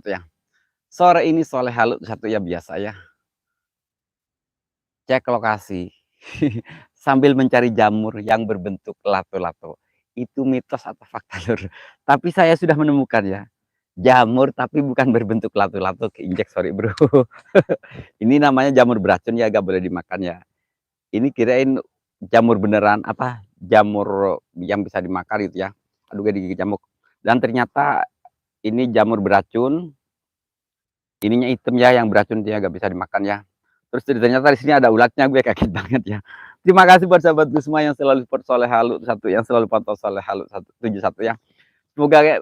satu ya. Sore ini Soleh Halu satu ya biasa ya, cek lokasi sambil mencari jamur yang berbentuk lato-lato. Itu mitos atau fakta Lur? Tapi saya sudah menemukan ya, jamur tapi bukan berbentuk lato-lato keinjek sorry Bro. Ini namanya jamur beracun ya, gak boleh dimakan ya. Ini kirain jamur beneran, apa, jamur yang bisa dimakan gitu ya. Aduh gak digigit nyamuk. Dan ternyata ini jamur beracun, ininya hitam ya, yang beracun dia gak bisa dimakan ya. Terus ternyata di sini ada ulatnya, gue kaget banget ya. Terima kasih buat sahabatku semua yang selalu support Soleh Halu satu, yang selalu pantau Soleh Halu 171 ya.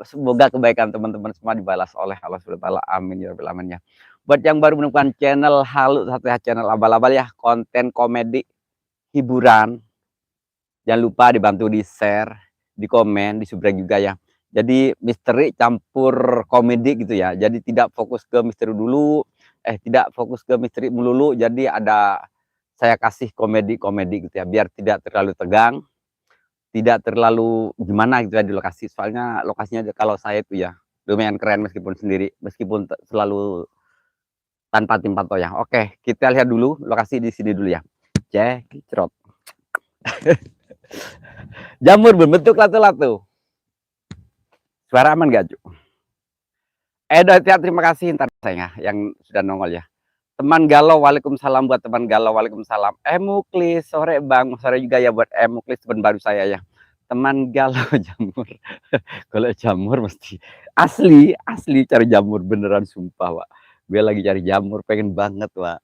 Semoga kebaikan teman-teman semua dibalas oleh Allah Subhanahu wa taala. Amin ya rabbal alamin ya. Buat yang baru menemukan channel Halu satu ya, channel abal-abal ya, konten komedi, hiburan. Jangan lupa dibantu di-share, di komen, di subrek juga ya. Jadi misteri campur komedi gitu ya. Jadi tidak fokus ke misteri dulu, tidak fokus ke misteri melulu. Jadi ada saya kasih komedi-komedi gitu ya, biar tidak terlalu tegang, tidak terlalu gimana gitu ya di lokasi. Soalnya lokasinya kalau saya itu ya lumayan keren meskipun sendiri, meskipun selalu tanpa tim pantau ya. Oke, kita lihat dulu lokasi di sini dulu ya. Cek, cerot. Jamur berbentuk lato-lato. Suara aman gak, Cuk? Ya, terima kasih ntar saya yang sudah nongol ya. Teman galau, waalaikumsalam buat teman galau, waalaikumsalam. Muklis, sore bang, sore juga ya buat Muklis, teman baru saya ya. Teman galau jamur. Kalau jamur mesti asli cari jamur beneran sumpah, Pak. Gue lagi cari jamur, pengen banget, Pak.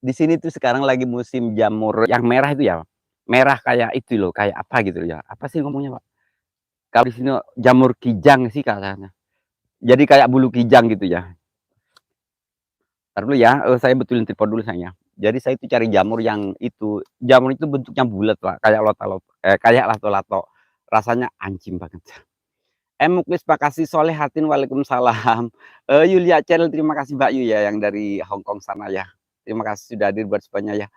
Di sini tuh sekarang lagi musim jamur yang merah itu ya. Merah kayak itu loh, kayak apa gitu ya. Apa sih ngomongnya, Pak? Kalau di sini jamur kijang sih katanya. Jadi kayak bulu kijang gitu ya. Entar dulu ya, saya betulin tripod dulu sayang. Jadi saya itu cari jamur yang itu, jamur itu bentuknya bulat, Pak, kayak kayak lato-lato. Rasanya anjing banget. Muklis makasih, Solehatin waalaikumsalam. Yulia Channel terima kasih Mbak Yu ya yang dari Hong Kong sana ya. Terima kasih sudah hadir buat semuanya ya.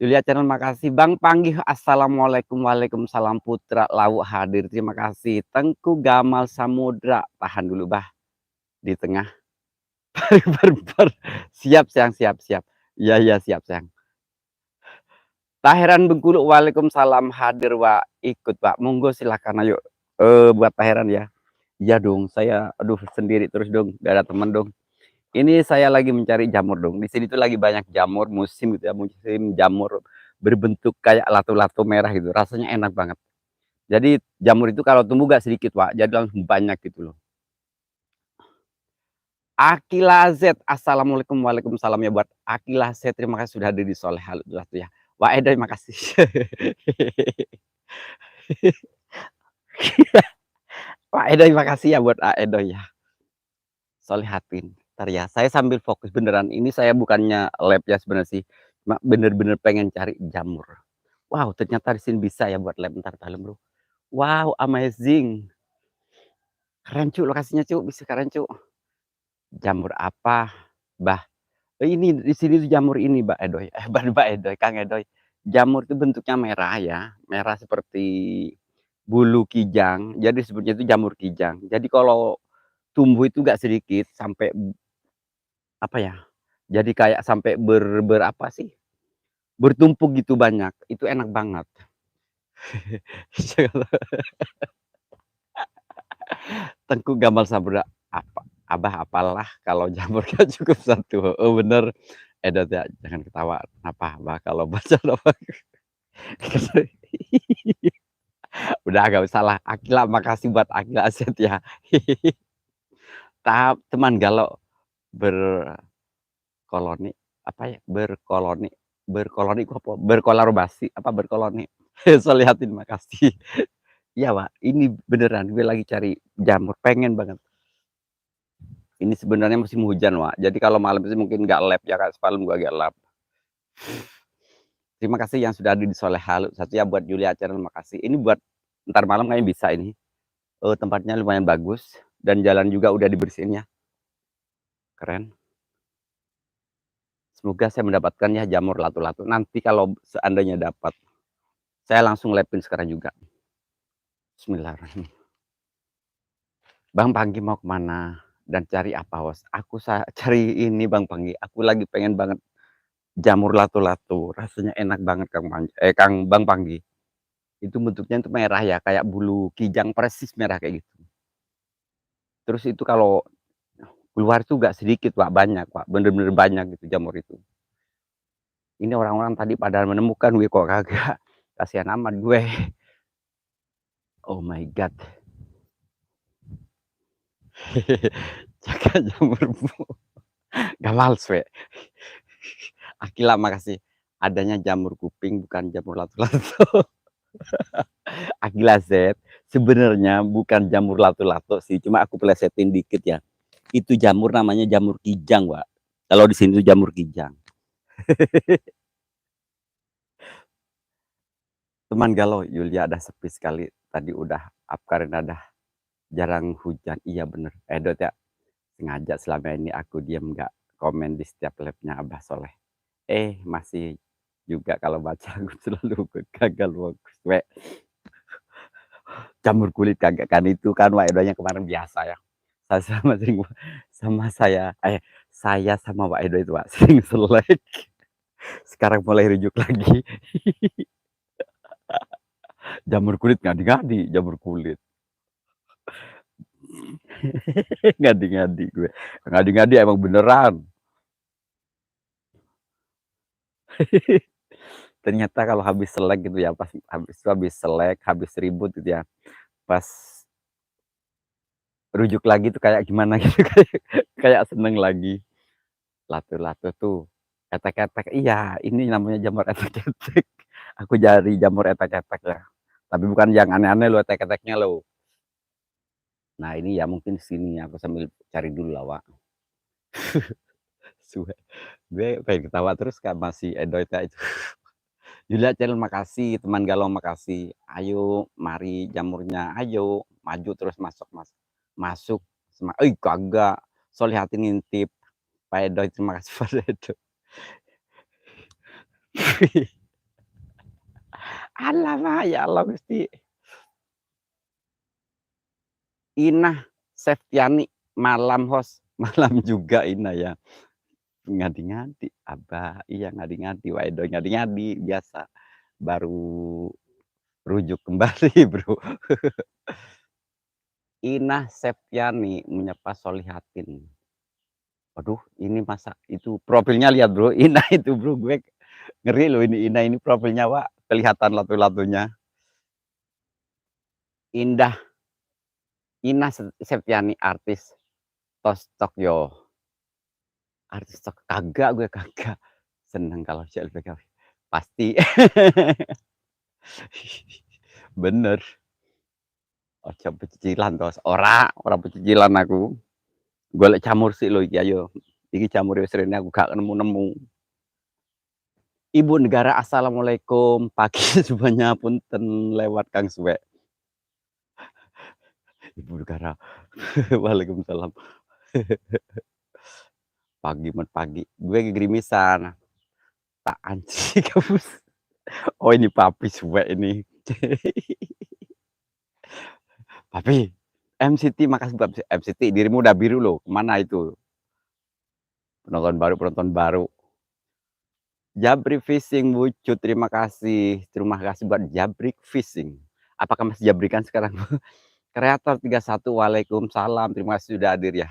Yulia Channel makasih. Bang Panggih assalamualaikum, waalaikumsalam Putra Lawu hadir. Terima kasih. Tengku Gamal Samudra tahan dulu bah di tengah. Siap sayang, siap. Iya siap sayang. Tahiran Bengkulu, waalaikumsalam hadir Wak, ikut Pak. Monggo silakan ayo. Buat Tahiran ya. Iya dong, saya aduh sendiri terus dong, gak ada teman dong. Ini saya lagi mencari jamur dong. Di sini tuh lagi banyak jamur musim gitu ya, musim jamur berbentuk kayak lato-lato merah gitu. Rasanya enak banget. Jadi jamur itu kalau tumbuh gak sedikit Pak, jadi langsung banyak gitu loh. Akila Z, assalamualaikum, waalaikumsalam ya buat Akila Z. Terima kasih sudah hadir di Soleh Halu ya. Wah Edoy makasih. Pak Edoy makasih ya buat Edoy ya. Solehatin. Ntar ya, saya sambil fokus beneran. Ini saya bukannya lab ya sebenarnya sih. Cuma bener-bener pengen cari jamur. Wow, ternyata di sini bisa ya buat lab ntar dalam bro. Wow, amazing. Keren cu lokasinya cu, bisa keren cu. Jamur apa? Bah, ini di sini tuh jamur ini Mbak Edoy. Mbak Edoy, Kang Edoy. Jamur itu bentuknya merah ya, merah seperti bulu kijang. Jadi sebutnya itu jamur kijang. Jadi kalau tumbuh itu gak sedikit sampai apa ya? Jadi kayak sampai berapa sih? Bertumpuk gitu banyak. Itu enak banget. Tengku Gamal Sabra apa Abah apalah kalau jamur gak cukup satu. Oh bener. Edot ya, jangan ketawa. Kenapa Abah kalau baca apa? Udah agak salah. Akila makasih buat Akila Aset ya. Tahap teman galau berkoloni apa ya? Berkoloni apa? Berkolaborasi apa berkoloni? Saya lihatin makasih. Iya Pak, ini beneran gue lagi cari jamur, pengen banget. Ini sebenarnya musim hujan Wak, jadi kalau malam sih mungkin nggak lab ya Kak, semalam gua agak lab. Terima kasih yang sudah ada di Soleh Halu satu ya buat Julia Channel makasih. Ini buat ntar malam kayaknya bisa ini. Tempatnya lumayan bagus dan jalan juga udah dibersihin ya. Keren. Semoga saya mendapatkan ya jamur lato-lato. Nanti kalau seandainya dapat, saya langsung lapin sekarang juga. Bismillahirrahmanirrahim. Bang Panggi mau kemana? Dan cari apa, Bos? Aku cari ini, Bang Panggi, aku lagi pengen banget jamur lato-lato, rasanya enak banget, Kang Bang Panggi. Itu bentuknya itu merah ya, kayak bulu kijang persis merah kayak gitu. Terus itu kalau keluar tuh nggak sedikit, Pak, banyak, Pak, bener-bener banyak gitu jamur itu. Ini orang-orang tadi pada menemukan, gue kok kagak, kasihan amat gue. Oh my god. Jaga jamurmu, gak males, we. Akila makasih, adanya jamur kuping bukan jamur lato-lato. Akila Z, sebenarnya bukan jamur lato-lato sih, cuma aku plesetin dikit ya. Itu jamur namanya jamur kijang, Pak. Kalau di sini tuh jamur kijang. Teman galau, Yulia ada sepi sekali. Tadi udah up karena ada jarang hujan. Iya bener. Dot ya, sengaja selama ini aku diam nggak komen di setiap live-nya Abah Soleh. Masih juga kalau baca aku selalu gagal fokus. Jamur kulit kagak kan itu kan Wak Edonya kemarin biasa ya. Saya sama sering sama saya sama Wak Edo itu Wak sering selek. Sekarang mulai rujuk lagi. Jamur kulit ngadi-ngadi, jamur kulit. Ngadi-ngadi gue. Ngadi-ngadi emang beneran. Ternyata kalau habis selek gitu ya, pas habis selek, habis ribut gitu ya, pas rujuk lagi tuh kayak gimana gitu, kayak seneng lagi. Lato-lato tuh, etek-etek, iya ini namanya jamur etek-etek. Aku cari jamur etek-etek ya. Tapi bukan yang aneh-aneh loh etek-eteknya loh. Nah ini ya mungkin sini aku sambil cari dulu lah, Wak. Gue pengen ketawa terus kan masih Edoita itu. Julia Channel makasih, teman galau makasih. Ayo, mari jamurnya, ayo maju terus masuk mas, masuk. Kagak. Solihatin ngintip. Pak Edo terima kasih Pak Edo. Alamak ya Allah Gusti. Inah Septiani malam host, malam juga Ina ya. Ngadi-ngadi, Abah, iya ngadi-ngadi, Pak Edo ngadi-ngadi biasa. Baru rujuk kembali, Bro. Inah Septiani menyapa Solihatin. Waduh, ini masa itu profilnya lihat Bro, Ina itu Bro, gue ngeri loh ini Ina ini profilnya, Pak. Kelihatan lato-latonya. Indah Ina Septiani artis tos Tokyo. Artis tok kagak gue kagak. Seneng kalau CLBK. Pasti. Bener. Ojo pecicilan tos. Ora pecicilan aku. Golek jamur sih lo iki ayo. Iki jamur wis rene aku gak nemu-nemu. Ibu negara assalamualaikum pagi semuanya punten lewat Kang Suwe. Ibu negara waalaikumsalam. Pagi gue gegerimisan tak anjing kabus. Oh ini papi Suwe ini. Papi MCT makasih buat MCT dirimu udah biru loh kemana itu penonton baru Jabrik Fishing Bucu terima kasih buat Jabrik Fishing. Apakah masih jabrikan sekarang? Kreator 31 waalaikumsalam terima kasih sudah hadir ya.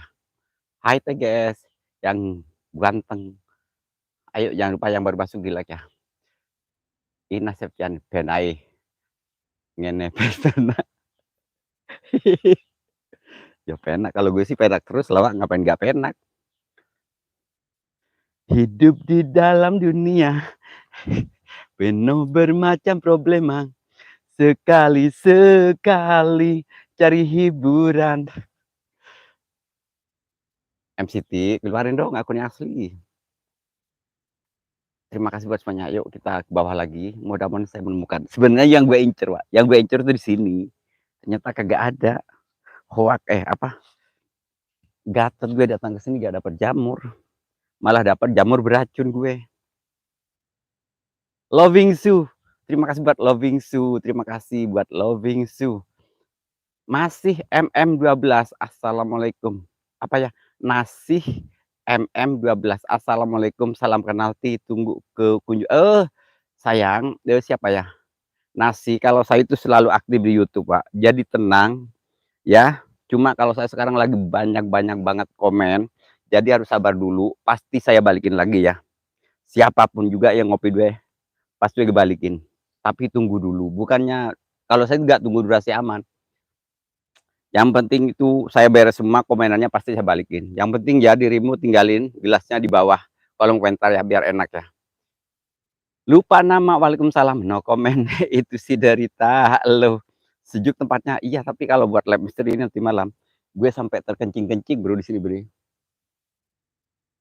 Hai guys yang ganteng, ayo jangan lupa yang baru masuk di like ya. Ina Septian benai ngene pena. Ya penak kalau gue sih penak terus lah ngapain gak penak. Hidup di dalam dunia penuh bermacam problema. Sekali-sekali cari hiburan. MCT, keluarin dong akunnya asli. Terima kasih buat semuanya. Yuk kita ke bawah lagi. Mudah-mudahan saya menemukan. Sebenarnya yang gue incer, Pak. Yang gue incer tuh di sini. Ternyata kagak ada. Hoak apa? Gatot gue datang ke sini gak dapet jamur. Malah dapat jamur beracun gue. Loving Su. Terima kasih buat Loving Su. Terima kasih buat Loving Su. Masih MM12. Assalamualaikum. apa ya, Nasih MM12. Assalamualaikum, salam kenal Ti, tunggu ke sayang, siapa ya? Nasi, kalau saya itu selalu aktif di YouTube, Pak. Jadi tenang, ya. Cuma kalau saya sekarang lagi banyak-banyak banget komen, jadi harus sabar dulu, pasti saya balikin lagi ya. Siapapun juga yang ngopi deh, pasti gue balikin. Tapi tunggu dulu, bukannya kalau saya nggak tunggu durasi aman. Yang penting itu saya beres semua komenannya pasti saya balikin. Yang penting ya dirimu tinggalin gelasnya di bawah kolom komentar ya biar enak ya. Lupa nama, waalaikumsalam, no comment. Itu si derita lo. Sejuk tempatnya, iya tapi kalau buat lab misteri ini nanti malam, gue sampai terkencing-kencing bro di sini bro.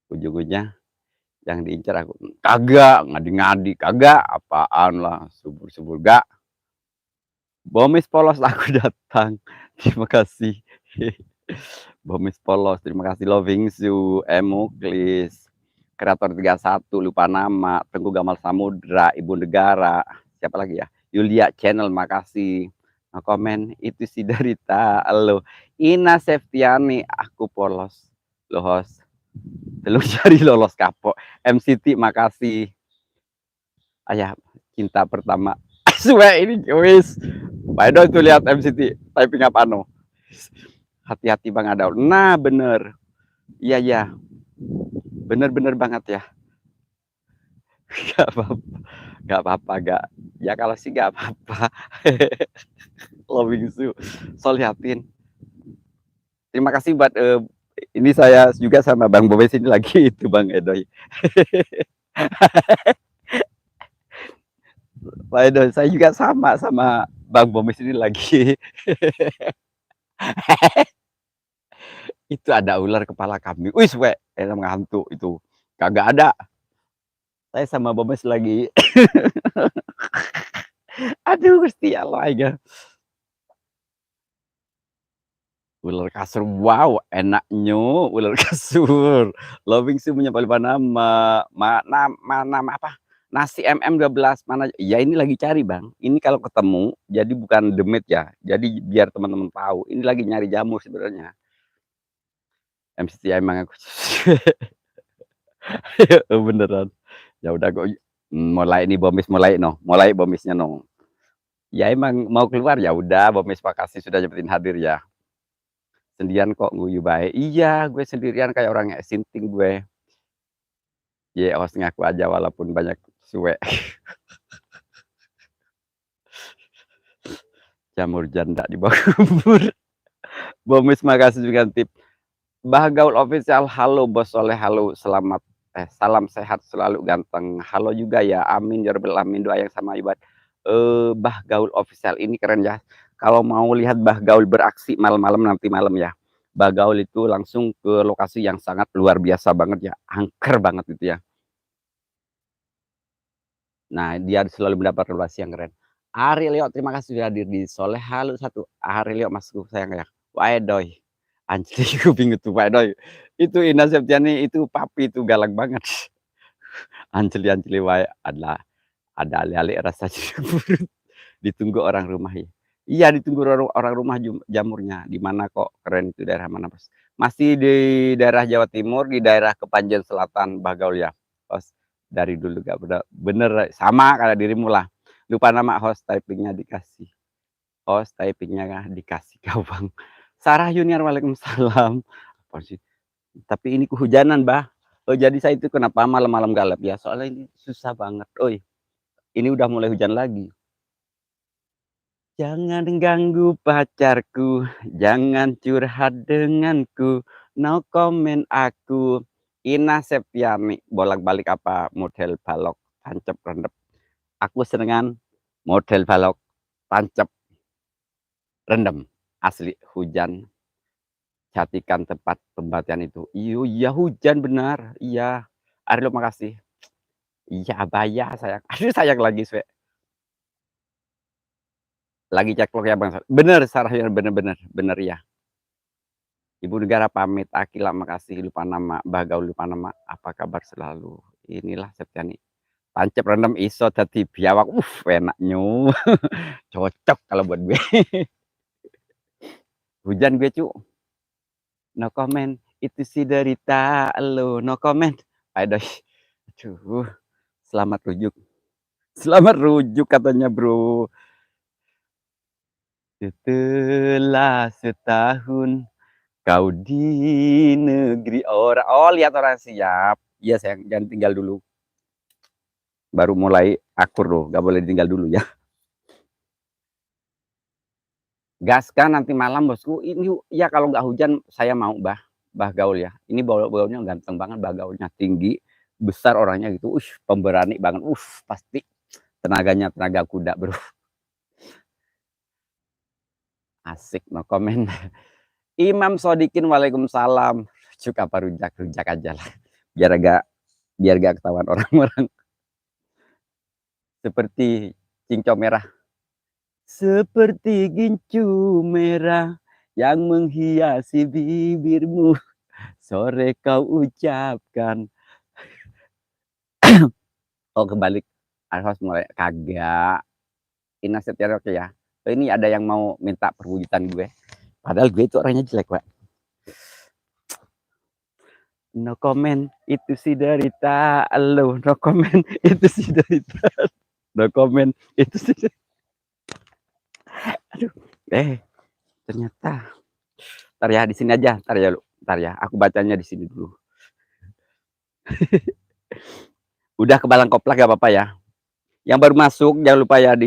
Ujung-ujungnya yang diincar aku, kagak, ngadi-ngadi, kagak, apaan lah, subur-subur, gak. Bomis polos aku datang, terima kasih. Bomis polos, terima kasih, Loving Zoo, Emuklis, Kreator 31, lupa nama, Tengku Gamal Samudra, Ibu Negara, siapa lagi ya? Yulia Channel, makasih. Nah, komen itu si Darita, lo. Ina Septiani, aku polos. Lo host. Telur cari lolos kapok. MCT, makasih. Ayah, cinta pertama. Suwe ini wis. Pak itu lihat MCT, typing apa no? Hati-hati Bang Adaul. Nah, bener. Iya, ya. Bener-bener banget ya. Gak apa-apa, gak apa-apa, gak. Ya kalau sih gak apa-apa. Loving Zoo, Solihatin. Terima kasih buat ini saya juga sama Bang Bobes ini lagi itu Bang Edoy. Pak Edoy, saya juga sama Bang Bobes ini lagi. Itu ada ular kepala kambing. Wis, emang hantu itu. Kagak ada. Saya sama Bobes lagi. Aduh, Gusti Allah ya. Ular kasur, wow, enaknya ular kasur. Loving Zoo punya nama, nama apa? Nasi MM12 mana? Ya ini lagi cari Bang. Ini kalau ketemu, jadi bukan demit ya. Jadi biar teman-teman tahu, ini lagi nyari jamur sebenarnya. MCT emang aku beneran. Ya udah kok mulai nih Bomis mulai Bomisnya no. Ya emang mau keluar ya udah Bomis makasih sudah nyempetin hadir ya. Sendirian kok nguyu baik. Iya, gue sendirian kayak orang sinting gue. Ya, awas ngaku aja walaupun banyak suwe. Jamur janda di bawah kubur. Bomis makasih juga tip. Bahgaul official, halo Bos Soleh, halo selamat salam sehat selalu ganteng. Halo juga ya, amin ya rabbal alamin, doa yang sama ibad. Bahgaul official ini keren ya. Kalau mau lihat Bahgaul beraksi malam-malam nanti malam ya. Bahgaul itu langsung ke lokasi yang sangat luar biasa banget ya, angker banget itu ya. Nah, dia selalu mendapat relasi yang keren. Ari Leo, terima kasih sudah hadir di Soleh. Halo satu. Ari Leo, masku sayang ya. Waedoy. Anjli kuping itu Waedoy. Itu Ina Septiani itu papi itu galak banget. Anjli wae ada alih-alih rasa cemburu. Ditunggu orang rumah ya. Iya ditunggu orang rumah jamurnya. Di mana kok keren itu daerah mana Bos? Masih di daerah Jawa Timur, di daerah Kepanjen Selatan, Bagaul ya. Bos dari dulu gak bener sama kayak dirimu lah. Lupa nama host typingnya dikasih. Host typingnya dikasih Bang. Sarah Junior, waalaikumsalam. Apa sih? Tapi ini kehujanan, Bah. Oh, jadi saya itu kenapa malam-malam galap ya? Soalnya ini susah banget. Oi, ini udah mulai hujan lagi. Jangan ganggu pacarku, jangan curhat denganku, no comment aku. Ina Septiani, bolak-balik apa model balok, tancap rendep. Aku senengan model balok, tancap rendem. Asli hujan, jatikan tempat pembatian itu. Iya hujan benar, iya. Arlo makasih. Iya abaya sayang. Aduh sayang lagi Swe. Lagi cek ya Bang. Bener Sarah bener ya. Ibu Negara pamit, Akila makasih, lupa nama, Bagaul lupa nama, apa kabar selalu? Inilah Septiani. Tancap rendam iso dadi biawak. Enaknya. Cocok kalau buat gue. Hujan gue cu. No comment. itu si derita elu, no comment. Aduh, aduh, selamat rujuk. Selamat rujuk katanya, Bro. Setelah setahun kau di negeri orang. Oh, lihat orang, siap. Iya sayang, jangan tinggal dulu. Baru mulai akur loh, nggak boleh ditinggal dulu ya. Gaskan nanti malam bosku. Ini ya kalau nggak hujan saya mau Bah Gaul ya. Ini Gaulnya ganteng banget, Bah Gaulnya tinggi, besar orangnya gitu. Pemberani banget. Pasti tenaganya tenaga kuda, Bro. Asik, no comment. Imam Sodikin, waalaikumsalam. Suka apa rujak aja lah. Biar gak ketahuan orang-orang. Seperti cincau merah. Seperti gincu merah yang menghiasi bibirmu. Sore kau ucapkan. Oh kebalik. Harus mulai kagak. Ina Setia oke ya. Ini ada yang mau minta perwujudan gue. Padahal gue itu orangnya jelek, Pak. No comment, itu si derita lo. No comment, itu si derita. No comment, itu si. Aduh, ternyata. Ntar ya di sini aja, ntar ya. Aku bacanya di sini dulu. Udah kebalang koplak gak apa-apa ya. Yang baru masuk jangan lupa ya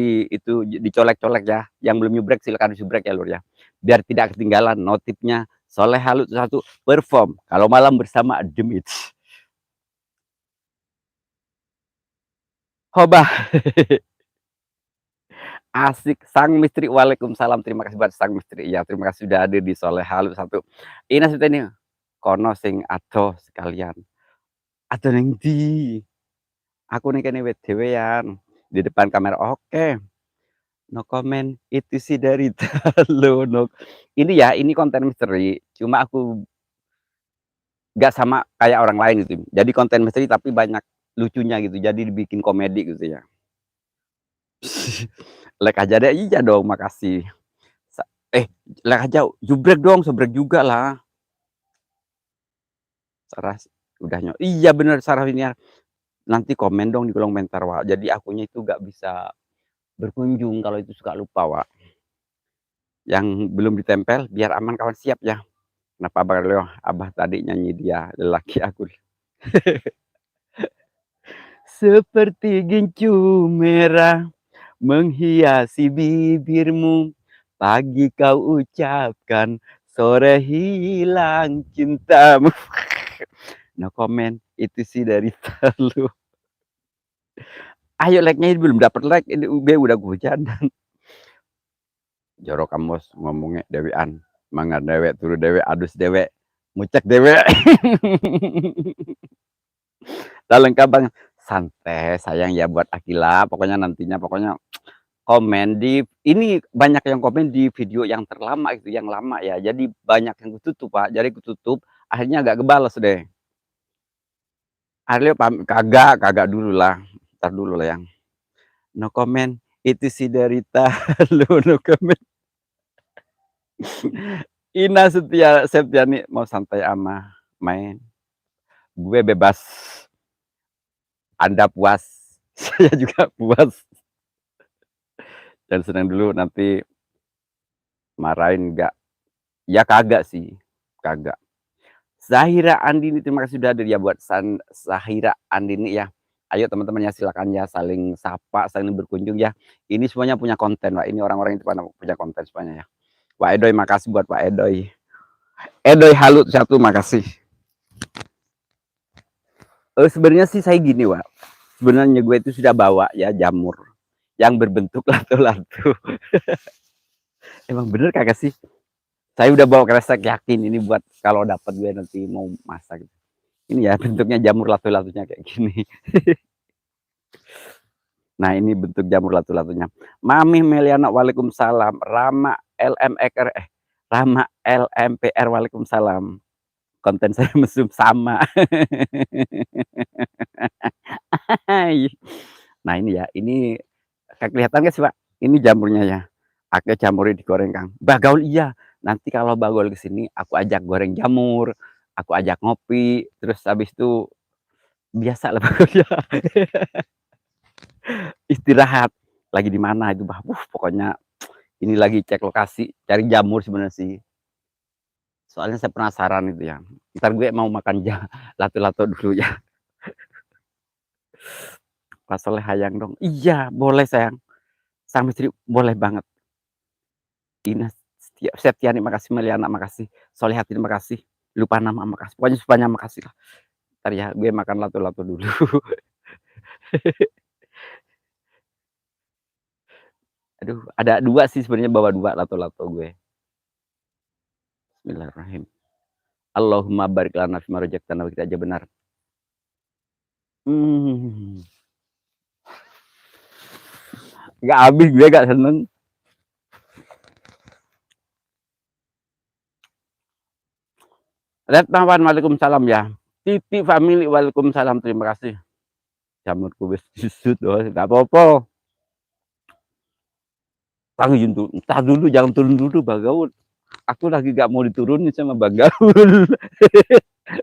dicolek-colek ya. Yang belum nyubrek silakan disubrek ya Lur ya. Biar tidak ketinggalan notifnya. Soleh Halut satu perform kalau malam bersama Demit. Hobah. Asik sang misteri. Waalaikumsalam. Terima kasih buat sang misteri. Ya, terima kasih sudah hadir di Soleh Halut satu. Ini sudah ini kono sing atau sekalian. Atau neng di. Aku nih kene dewean di depan kamera. Oke. No comment, itu sih dari lo. No. Ini ya, ini konten misteri. Cuma aku gak sama kayak orang lain gitu. Jadi konten misteri tapi banyak lucunya gitu. Jadi dibikin komedi gitu ya. Like aja deh, iya dong, makasih. Like aja, jubrek dong, subrek juga lah. Sarah, udahnya. Iya bener Sarah ini. Nanti komen dong di kolom komentar, Wak. Jadi akunya itu gak bisa berkunjung kalau itu suka lupa, Wak. Yang belum ditempel biar aman kawan, siap ya. Kenapa Abah Leo? Abah tadi nyanyi dia lelaki aku. Seperti gincu merah menghiasi bibirmu, pagi kau ucapkan, sore hilang cintamu. No comment, itu sih dari lu. Ayo like-nya belum dapat like, ini udah kehujanan. Jorok kamos ngomongnya dewean, mangga dewek turu dewek adus dewek mucek dewek. Tak lengkap bang, santai sayang ya buat Akila. Pokoknya nantinya komen di ini, banyak yang komen di video yang terlama itu, yang lama ya. Jadi banyak yang kututup Pak. Jadi kututup akhirnya agak kebales deh. Akhirnya kagak dulu lah. Ntar dulu lah yang no comment, itu si derita lu no comment. Ina Septiani mau santai ama main. Gue bebas. Anda puas, saya juga puas. Dan senang dulu nanti marahin enggak? Ya kagak sih, kagak. Zahira Andini, terima kasih sudah hadir ya buat Zahira Andini ya. Ayo teman-teman ya, silakan ya saling sapa, saling berkunjung ya. Ini semuanya punya konten, Pak. Ini orang-orang itu punya konten semuanya ya. Pak Edoy, makasih buat Pak Edoy. Edoy Halut satu, makasih. Sebenarnya sih saya gini, Pak. Sebenarnya gue itu sudah bawa ya jamur yang berbentuk lato-lato. Emang bener kagak sih? Saya udah bawa kresek, yakin ini buat kalau dapat gue nanti mau masak. Ini ya bentuknya jamur lato-latonya kayak gini. Nah ini bentuk jamur lato-latonya. Mami Meliana, waalaikumsalam. Rama LMPR, waalaikumsalam. Konten saya mesum sama. Nah ini ya, ini kelihatan gak sih Pak? Ini jamurnya ya. Akhirnya jamurnya digoreng Kang. Bagol iya. Nanti kalau Bagol kesini aku ajak goreng jamur. aku ajak ngopi, terus habis itu biasalah pokoknya istirahat, lagi di mana itu, pokoknya ini lagi cek lokasi, cari jamur sebenarnya sih. Soalnya saya penasaran itu ya, entar gue mau makan lato-lato dulu ya. Pak Soleh hayang dong, iya boleh sayang, sang istri boleh banget. Ina Septiani makasih, Meliana makasih, Solehatin makasih, lupa nama makasih, pokoknya semuanya makasih lah. Entar ya gue makan lato-lato dulu. Aduh, ada 2 sih sebenarnya, bawa 2 lato-lato gue. Bismillahirrahmanirrahim. Allahumma barik lana fima razaqtana, kita aja benar. Nggak habis gue, gak seneng. Retnawan, waalaikumsalam ya. Titi family, waalaikumsalam, terima kasih. Jamurku wis disut, nggak apa-apa. Entar dulu, jangan turun dulu Bang Gaul. Aku lagi gak mau diturunin sama Bang Gaul.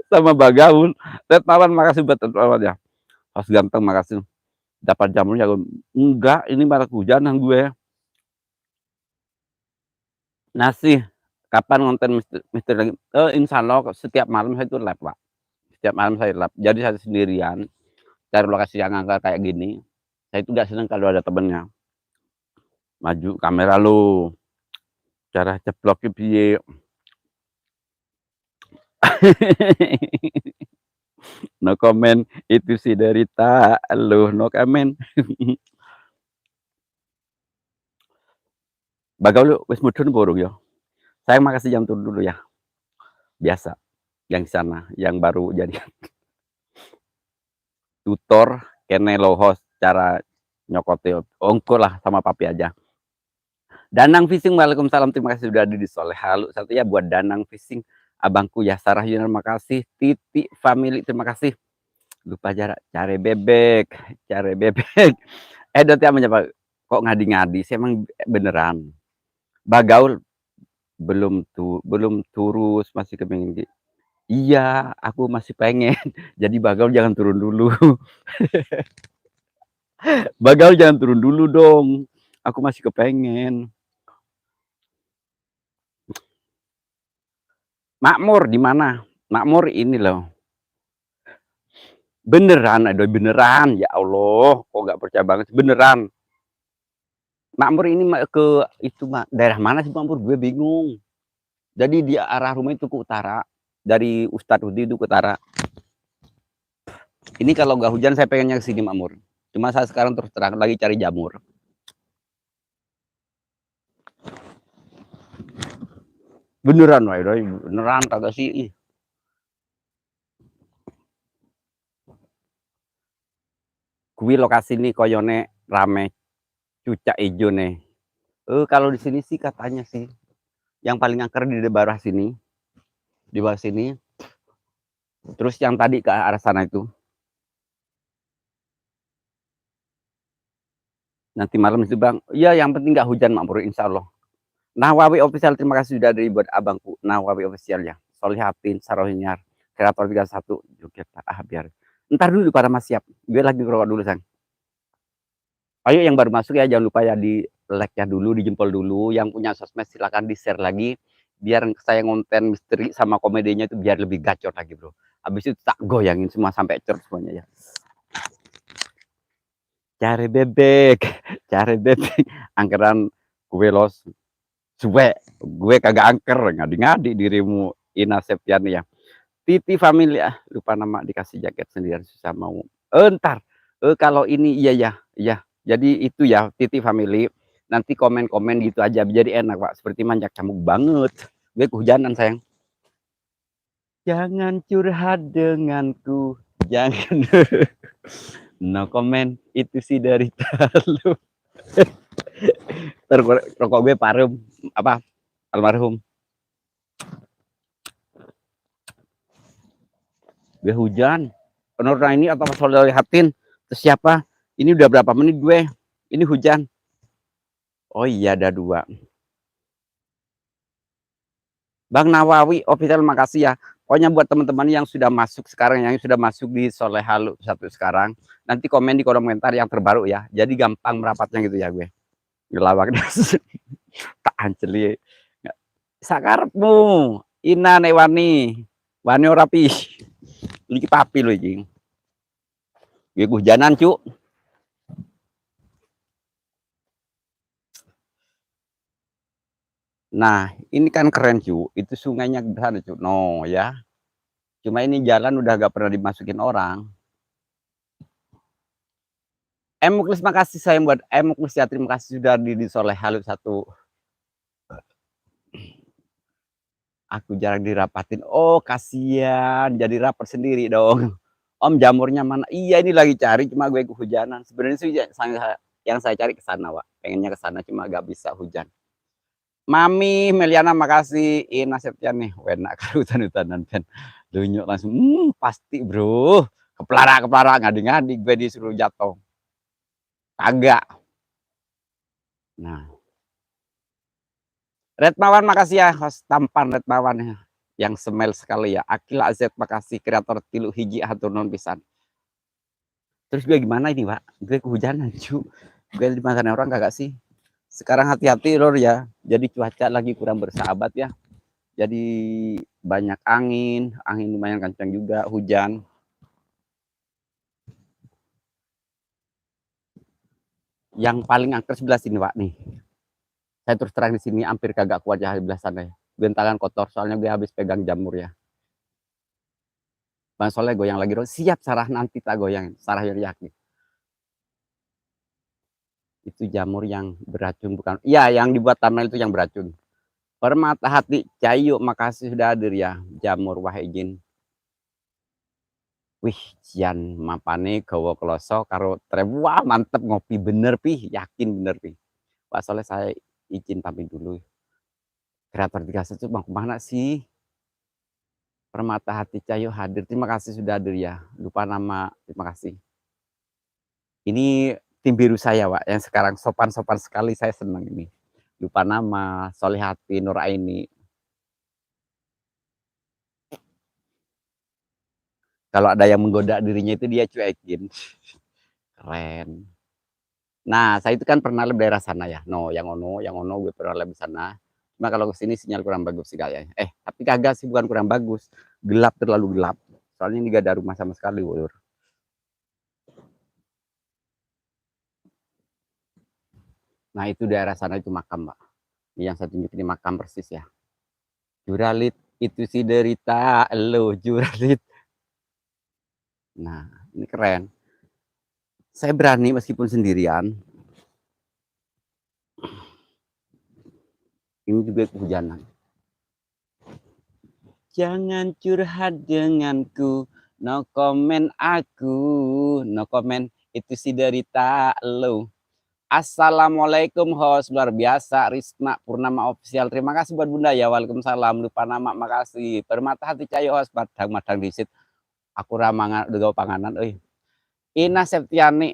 Sama Bang Gaul. Retnawan, makasih buat Retnawan ya. Pas ganteng, makasih. Dapat jamurnya, enggak, ini malah kehujanan gue. Nasi, kapan konten misteri lagi? Insya Allah setiap malam saya itu live, Pak. Setiap malam saya live. Jadi saya sendirian, cari lokasi yang angker kayak gini. Saya itu gak seneng kalau ada temennya. Maju kamera lu, cara ceplok piye. No comment, itu si derita lu, no comment. Bagaul lu wis mudhun burung ya. Saya makasih jam turun dulu ya. Biasa, yang sana, yang baru jadi tutor, kene lo host cara nyokotil. Ongko lah sama papi aja. Danang Fishing, waalaikumsalam, terima kasih sudah ada di Soleh Halu. Satu ya buat Danang Fishing, abangku ya Sarah Yunar, terima kasih. Titi family, terima kasih. Lupa jarak, cari bebek, cari bebek. Dot ya menyapa, kok ngadi-ngadi? Saya emang beneran. Bagaul belum turus, masih kepengen. Iya, aku masih pengen. Jadi Bagaul jangan turun dulu. Bagaul jangan turun dulu dong. Aku masih kepengen. Makmur di mana? Makmur ini loh. Beneran, aduh beneran. Ya Allah, kok nggak percaya banget, beneran. Makmur ini ke itu daerah mana sih Makmur? Gue bingung. Jadi di arah rumah itu ke utara. Dari Ustadz Hudi itu ke utara. Ini kalau nggak hujan saya pengennya ke sini Makmur. Cuma saya sekarang terus terang lagi cari jamur. Beneran, beneran kagak sih. Kui lokasi ini koyone rame, cucak ijo nih. Kalau di sini sih katanya sih yang paling angker di bawah sini. Di bawah sini. Terus yang tadi ke arah sana itu. Nanti malam itu Bang. Iya, yang penting nggak hujan Makmur, insya Allah. Nawawi official, terima kasih sudah dari buat abangku. Nawawi official ya. Solihatin, Sarohinyar, Kreator 31 juga biar. Ntar dulu pada mas siap. Gue lagi ngerokok dulu sang. Ayo yang baru masuk ya jangan lupa ya di like ya dulu, di jempol dulu. Yang punya sosmed silakan di share lagi. Biar saya ngonten misteri sama komedinya itu biar lebih gacor lagi bro. Habis itu tak goyangin semua sampai cer semuanya ya. Cari bebek, cari bebek. Angkeran gue los. Suwe, gue kagak angker, ngadi-ngadi dirimu Ina Septiani ya. Titi family lupa nama, dikasih jaket sendirian susah mau. Entar, kalau ini iya. Jadi itu ya Titi family. Nanti komen-komen gitu aja, jadi enak Pak. Seperti manjak camuk banget. Gue kehujanan sayang. Jangan curhat denganku, jangan. No comment, itu sih dari lu. Rokok gue parum apa almarhum. Gue hujan. Penurna ini atau Soleh lihatin terus siapa? Ini udah berapa menit gue? Ini hujan. Oh iya ada 2. Bang Nawawi official makasih ya. Pokoknya buat teman-teman yang sudah masuk sekarang, yang sudah masuk di Soleh Halu 1 sekarang, nanti komen di kolom komentar yang terbaru ya. Jadi gampang merapatnya gitu ya gue. Ngelawak tak anceli. Sakarepmu, Ina Newani, wani ora pi. Iki papi lho iki. Gue kehujanan, Cuk. Nah, ini kan keren, Cuk. Itu sungainya di sana, Cuk. No, ya. Cuma ini jalan udah gak pernah dimasukin orang. Muklis makasih sayang buat Muklis ya, terima kasih sudah di Soleh Halu 1. Aku jarang dirapatin. Oh, kasihan, jadi rapat sendiri dong. Om, jamurnya mana? Iya, ini lagi cari, cuma gue kehujanan. Sebenarnya sih yang saya cari ke sana, Wak. Pengennya ke sana, cuma gak bisa hujan. Mami Meliana makasih. Ina Septian nih, enak kalau hutan-hutanan kan. Lunyuk langsung, pasti bro. Keplara ngadi-ngadi gue disuruh jatuh. Kagak. Nah, Redmawan makasih ya, host tampan Redmawan ya. Yang semel sekali ya. Akil Azet makasih, kreator tilu hiji hatur non pisan. Terus gue gimana ini, Pak? Gue kehujanan, cu. Gue dimakan orang kagak sih? Sekarang hati-hati lor ya. Jadi cuaca lagi kurang bersahabat ya. Jadi banyak angin lumayan kencang juga, hujan. Yang paling angker sebelah sini, Pak nih. Saya terus terang di sini hampir kagak kuat ya sebelah sana ya. Gue tangan kotor soalnya gue habis pegang jamur ya. Bang Soleh goyang lagi, siap Sarah nanti tak goyang, Sarah yang yakin. Itu jamur yang beracun bukan? Iya, yang dibuat thumbnail itu yang beracun. Permata hati Cayu, makasih sudah hadir ya. Jamur wah izin. Wih, cian mapane gawa kloso karo trem. Wah, mantep ngopi bener pi, yakin bener pi. Pak Soleh saya izin pamit dulu. Kreator 31 bang kemana sih? Permata hati Cayu hadir. Terima kasih sudah hadir ya. Lupa nama, terima kasih. Ini tim biru saya, Pak, yang sekarang sopan-sopan sekali, saya senang ini. Lupa nama, Solihati, Nuraini. Kalau ada yang menggoda dirinya itu dia cuekin. Keren. Nah, saya itu kan pernah lebih daerah sana ya. No, yang ono gue pernah lebih sana. Cuma kalau ke sini sinyal kurang bagus sih kayaknya. Tapi kagak sih, bukan kurang bagus. Gelap, terlalu gelap. Soalnya ini gak ada rumah sama sekali, Wur. Nah, itu daerah sana itu makam, Pak. Yang saya tunjuk ini makam persis ya. Juralit itu si derita lo, Juralit. Nah, ini keren. Saya berani meskipun sendirian. Ini juga kehujanan. Jangan curhat denganku, no comment aku, no comment itu si derita lo. Assalamualaikum host luar biasa Risma Purnama official. Terima kasih buat Bunda ya. Waalaikumsalam. Lupa nama, makasih. Permata hati Cayo host madang disit. Aku ramangan udah panganan euy. Ina Septiani.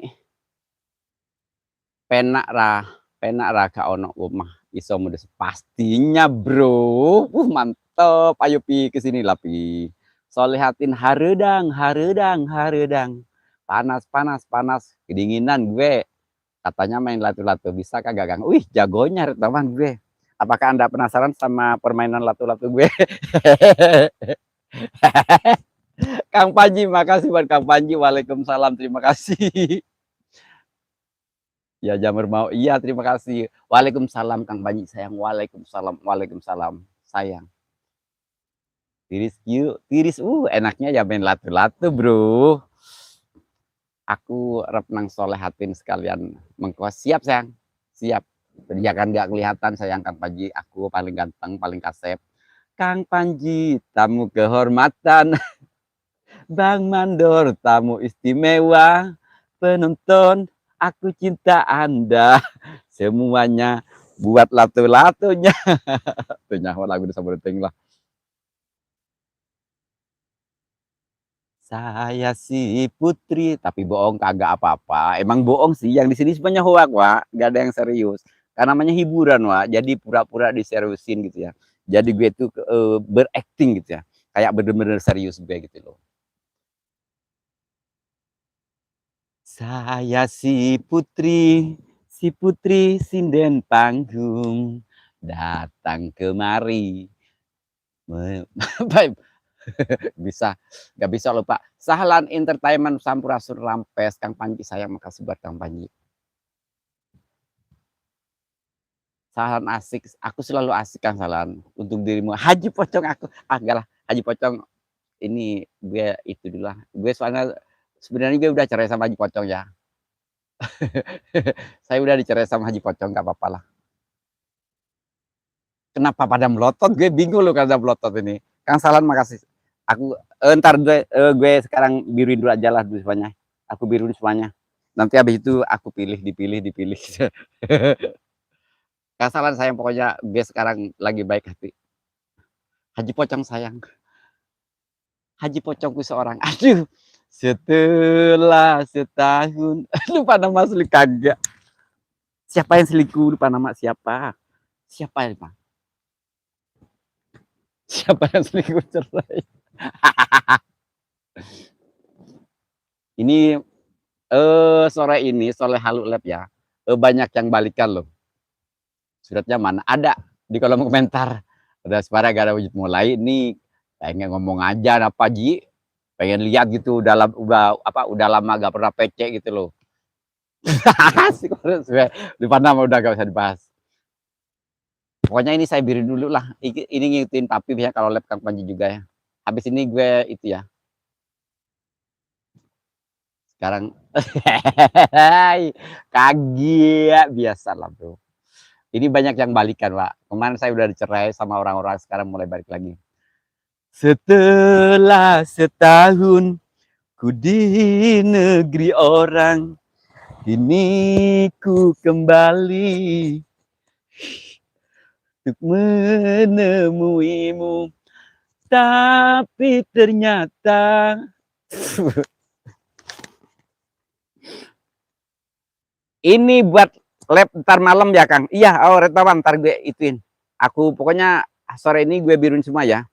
Penak ra ka ono omah iso mudes pastinya bro. Mantep. Ayo pi ke sini lah pi. Solehatin haredang. Panas. Kedinginan gue. Katanya main latu-latu, bisa kagak Kang? Wih, jagonya teman gue. Apakah Anda penasaran sama permainan latu-latu gue? Kang Panji, makasih buat Kang Panji. Waalaikumsalam, terima kasih. Ya jamur mau. Iya, terima kasih. Waalaikumsalam Kang Panji sayang. Waalaikumsalam sayang. Tiris yuk, tiris. Enaknya ya main latu-latu, bro. Aku rep nang solehatin sekalian mengkos. Siap sayang, siap. Ya kan nggak kelihatan sayang Kang Panji. Aku paling ganteng, paling kasep. Kang Panji, tamu kehormatan. Bang Mandor, tamu istimewa. Penonton, aku cinta Anda. Semuanya buat latu-latunya. Nyawa lagu disambut lah. Saya si Putri, tapi bohong kagak apa-apa. Emang bohong sih, yang di sini sebenarnya hoak, Wak. Gak ada yang serius. Karena namanya hiburan, Wak. Jadi pura-pura diseriusin gitu ya. Jadi gue tuh berakting gitu ya. kayak bener-bener serius gue gitu loh. Saya si putri sinden panggung, datang kemari. Baik, bisa, nggak bisa lupa. Sahlan Entertainment Sampurasun Rampes, Kang Panji sayang makasih buat Kang Panji. Sahlan asik, aku selalu asik Kang Sahlan, untuk dirimu. Haji Pocong aku, enggak lah, Haji Pocong ini gue itu dulu lah. Gue soalnya sebenarnya gue udah cerai sama Haji Pocong ya. Saya udah dicerai sama Haji Pocong, nggak apa-apa lah. Kenapa pada melotot? Gue bingung loh karena melotot ini. Kang Salan makasih. Aku ntar gue sekarang biruin dulu aja lah dulu semuanya. Aku biruin semuanya. Nanti habis itu aku dipilih. Kang Salan sayang pokoknya gue sekarang lagi baik hati. Haji Pocong sayang. Haji Pocongku seorang. Aduh. Setelah setahun. Lupa nama asli kagak. Siapa yang selingkuh? Lupa nama siapa? Siapa ya Pak? Siapa yang selingkuh cerai? Ini sore ini Soleh Halu Lab ya. Banyak yang balikan loh. Suratnya mana? Ada di kolom komentar. Ada Separa gak ada wujud mulai. Ini pengen ngomong aja apa Ji? Pengen lihat gitu udah lama gak pernah PC gitu loh. Di nama udah gak usah dibahas. Pokoknya ini saya birin dulu lah. Ini ngikutin papi ya kalau lab Kang Panji juga ya. Habis ini gue itu ya. Sekarang kaget biasa lah bro. Ini banyak yang balikan Pak. Kemarin saya udah dicerai sama orang-orang, sekarang mulai balik lagi. Setelah setahun ku di negeri orang, kini ku kembali untuk menemuimu, tapi ternyata ini buat lab ntar malam ya Kang. Iya, oh retawan ntar gue ituin. Aku pokoknya sore ini gue biruin semua ya.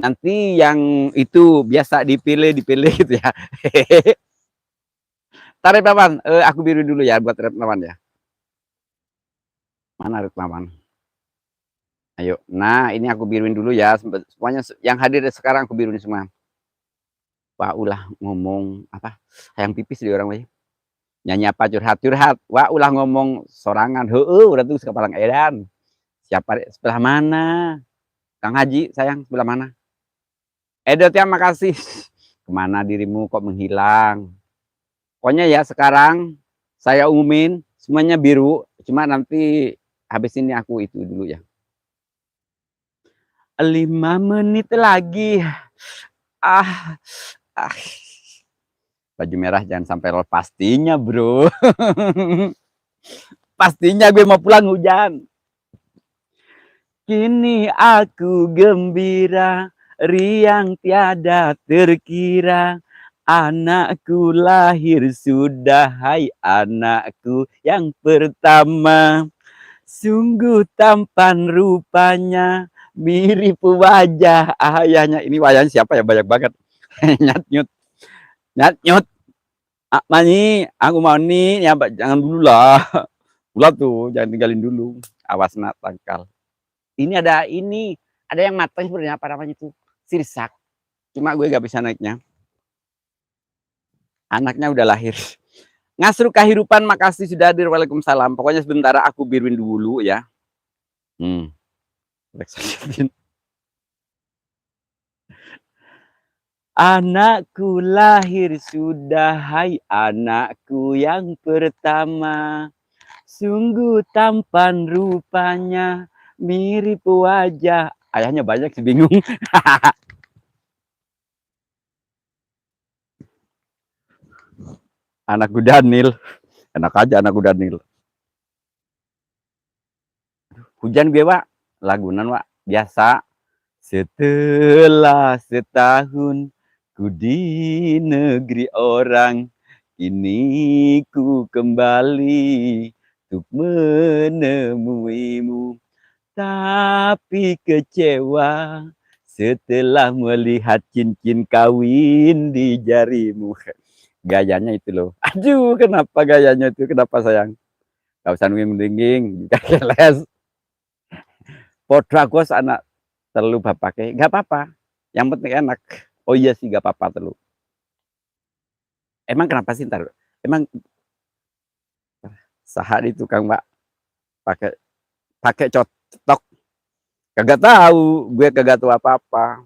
Nanti yang itu biasa dipilih gitu ya. Ntar retawan, aku biruin dulu ya buat retawan ya. Mana retawan? Ayo. Nah, ini aku biruin dulu ya. Semuanya yang hadir sekarang aku biruin semua. Wah, ulah ngomong apa? Hayang pipis di orang weh. Nyanyi apa curhat. Wah, ulah ngomong sorangan. Heueuh, udah tuh kepalang edan. Siapa sebelah mana? Kang Haji, sayang sebelah mana? Edot ya makasih. Kemana dirimu kok menghilang? Pokoknya ya sekarang saya umumin semuanya biru. Cuma nanti habis ini aku itu dulu ya. 5 menit lagi. Ah, ah. Baju merah jangan sampai lepas pastinya bro. Pastinya gue mau pulang hujan. Kini aku gembira, riang tiada terkira. Anakku lahir sudah, hai anakku yang pertama. Sungguh tampan rupanya, mirip wajah ayahnya. Ini wajahnya siapa ya? Banyak banget. Nyat nyut. Mani, aku mau nih, ya jangan dulu lah. Ulah tuh, jangan tinggalin dulu. Awas nak tangkal. Ini ada yang matang sebenarnya apa namanya itu? Sirsak. Cuma gue gak bisa naiknya. Anaknya udah lahir. Ngasru Kahirupan, makasih sudah hadir. Waalaikumsalam. Pokoknya sebentar aku biruin dulu ya. Anakku lahir sudah, hai anakku yang pertama. Sungguh tampan rupanya, mirip wajah. Ayahnya banyak sih, bingung. Anakku Daniel. Enak aja anakku Daniel. Hujan gue Wak. Lagunan Wak. Biasa. Setelah setahun ku di negeri orang, kini ku kembali untuk menemuimu, tapi kecewa setelah melihat cincin kawin di jarimu. Gayanya itu loh. Aduh, kenapa gayanya itu? Kenapa sayang? Gak usah nungging-nungging, gak keles. Podragos anak telu bapake, gak apa-apa. Yang penting enak. Oh iya sih, gak apa-apa telu. Emang kenapa sih ntar? Emang sehari tukang mbak pakai pakai cotok, kagak tahu, gue kagak tahu apa-apa.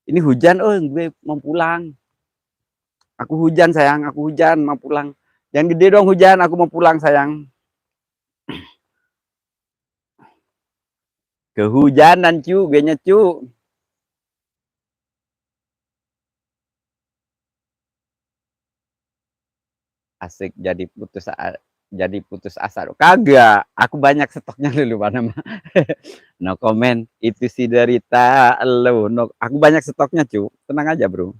Ini hujan, oh gue mau pulang. Aku hujan sayang, aku hujan mau pulang. Yang gede dong hujan, aku mau pulang sayang. Kehujanan cu, gue cu. Asik jadi putus asa. Kagak, aku banyak stoknya dulu mana mah. No comment, itu si derita lo. No, aku banyak stoknya cu, tenang aja bro.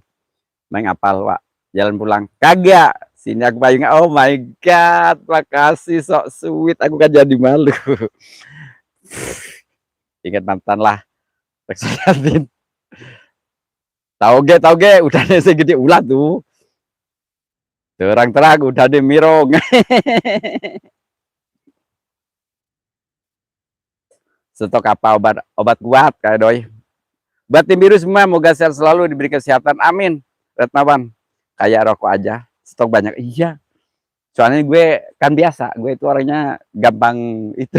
Main apal Wak, jalan pulang. Kagak, sini aku bayang. Oh my god, makasih sok sweet. Aku kan jadi malu. Ingat mantan lah. Tahu ge, udah segede ulat tuh. Terang-terang udah deh mirong. Stok apa obat kuat kayak doi. Buat tim biru semua, moga sehat selalu, diberi kesehatan, amin. Retnawan, kayak rokok aja, stok banyak. Iya, soalnya gue kan biasa, gue itu orangnya gampang itu.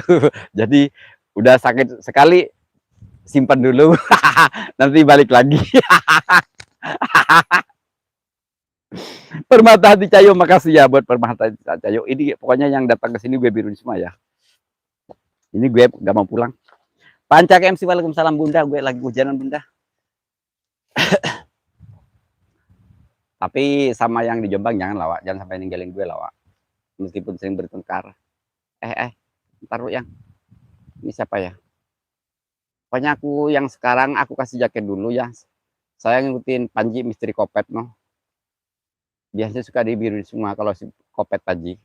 Jadi udah sakit sekali, simpan dulu, nanti balik lagi. Permata Hati Cayo, makasih ya buat Permata Hati Cayo. Ini pokoknya yang datang ke sini gue biru semua ya. Ini gue gak mau pulang. Pancak MC, waalaikumsalam bunda, gue lagi hujanan bunda. Tapi sama yang di Jombang jangan lawak, jangan sampai ninggalin gue lawak. Meskipun sering bertengkar. Ntar yang ini siapa ya? Pokoknya aku yang sekarang aku kasih jaket dulu ya. Saya ngikutin Panji Misteri Kopet no. Biasanya suka di biru semua kalau si Kopet Panji.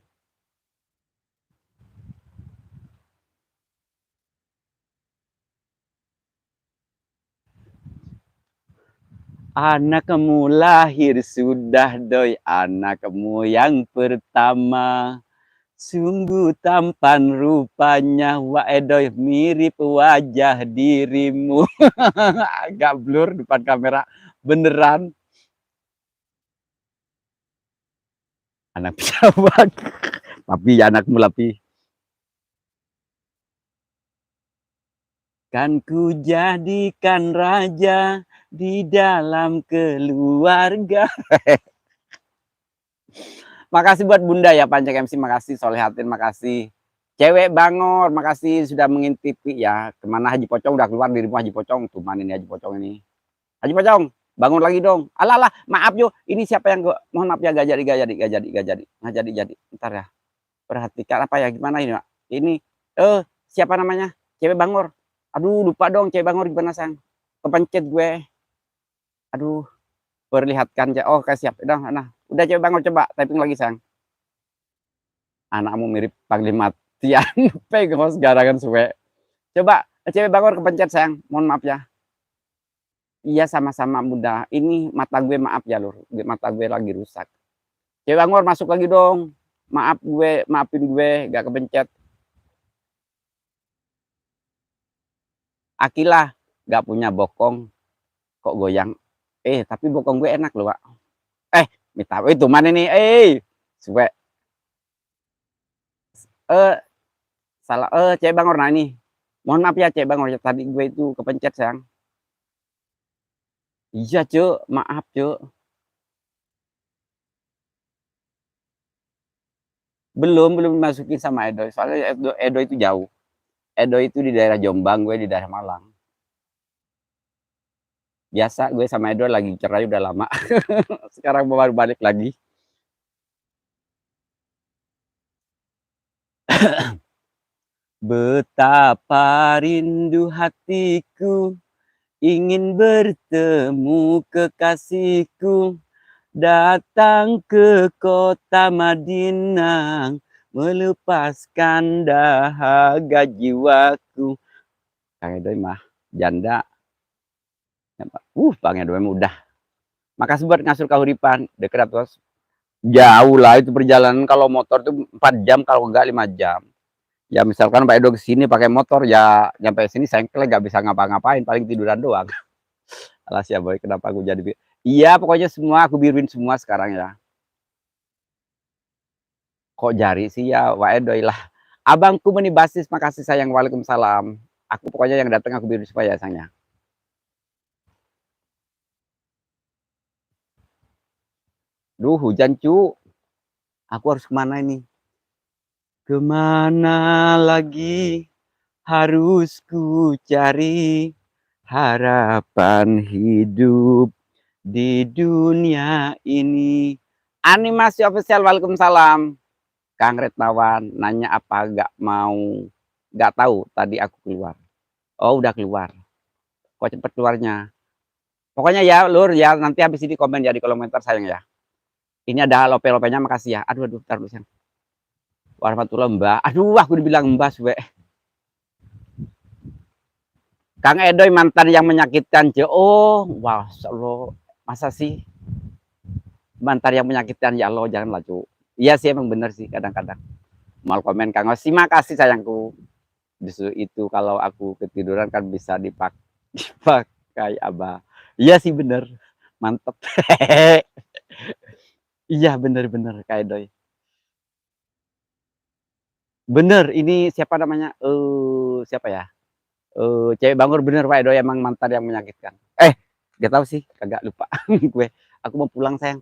Anakmu lahir sudah doi, anakmu yang pertama. Sungguh tampan rupanya, wa edoy mirip wajah dirimu. Agak blur depan kamera, beneran. Anak pesawat. Tapi anakmu lebih. Kan ku jadikan raja di dalam keluarga. Makasih buat Bunda ya, Pancak MC, makasih. Solehatin, makasih. Cewek Bangor, makasih sudah mengintipi ya. Kemana Haji Pocong, udah keluar dirimu Haji Pocong. Tuh mana ini Haji Pocong ini. Haji Pocong, bangun lagi dong. Alah, maaf yo. Ini siapa yang mohon maaf ya, gak jadi. Ntar ya. Perhatikan apa ya, gimana ini, Pak? Ini, siapa namanya? Cewek Bangor. Aduh, lupa dong Cewek Bangor gimana, Sang? Kepencet gue. Aduh, perlihatkan ya. Oh, siap. Udah Cewek Bangor, coba typing lagi, Sang. Anakmu mirip Panglima Tian. Pengos garangan suwe. Coba, Cewek Bangor kepencet, Sayang. Mohon maaf ya. Iya, sama-sama Bunda. Ini mata gue, maaf ya, Lur. Mata gue lagi rusak. Cewek Bangor masuk lagi dong. Maafin gue, gak kepencet. Akilah, gak punya bokong. Kok goyang? Tapi bokong gue enak loh, Pak. Minta itu mana nih? Suwe. Salah. Cewek Bangor, nah ini. Mohon maaf ya, Cewek Bangor. Tadi gue itu kepencet, Sayang. Iya, Cuk. Maaf, Cuk. Belum masukin sama Edo. Soalnya Edo itu jauh. Edo itu di daerah Jombang, gue di daerah Malang. Biasa gue sama Edo lagi cerai udah lama. Sekarang baru balik lagi. Betapa rindu hatiku ingin bertemu kekasihku, datang ke kota Madinah, melepaskan dahaga jiwaku. Kang Edoy mah janda. Bang Edoy udah. Makasih buat ngasur kahuripan, dekat terus. Jauh lah itu perjalanan kalau motor tuh 4 jam kalau enggak 5 jam. Ya misalkan Pak Edo ke sini pakai motor ya nyampe sini sengkel nggak bisa ngapa-ngapain paling tiduran doang. Alas ya boy kenapa aku jadi iya pokoknya semua aku biruin semua sekarang ya. Kok jari sih ya Pak Edo lah. Abangku meni basis makasih sayang waalaikumsalam. Aku pokoknya yang datang aku biruin supaya sayangnya. Duh hujan cu. Aku harus kemana ini? Kemana lagi harus ku cari harapan hidup di dunia ini. Animasi official waalaikumsalam. Kang Retnawan nanya apa nggak mau, nggak tahu tadi aku keluar. Oh udah keluar. Kok cepet keluarnya? Pokoknya ya lur ya nanti habis ini komen ya di kolom komentar sayang ya. Ini ada lope-lopenya makasih ya. Aduh aduh taruh sayang. Warahmatullah mbak. Aduh aku dibilang mbak suwe. Kang Edoy mantan yang menyakitkan. Oh, wah, Allah. Masa sih mantan yang menyakitkan ya Allah janganlah cu. Iya sih emang bener sih kadang-kadang. Mal komen Kang Os, terima kasih sayangku. Justru itu kalau aku ketiduran kan bisa dipakai abah. Iya sih bener. Mantep. Iya bener-bener Kak Edoy. Bener ini siapa namanya? Siapa ya? Cewek Bangor bener Pak Edoy emang mantan yang menyakitkan. Gak tahu sih, kagak lupa gue. Aku mau pulang sayang.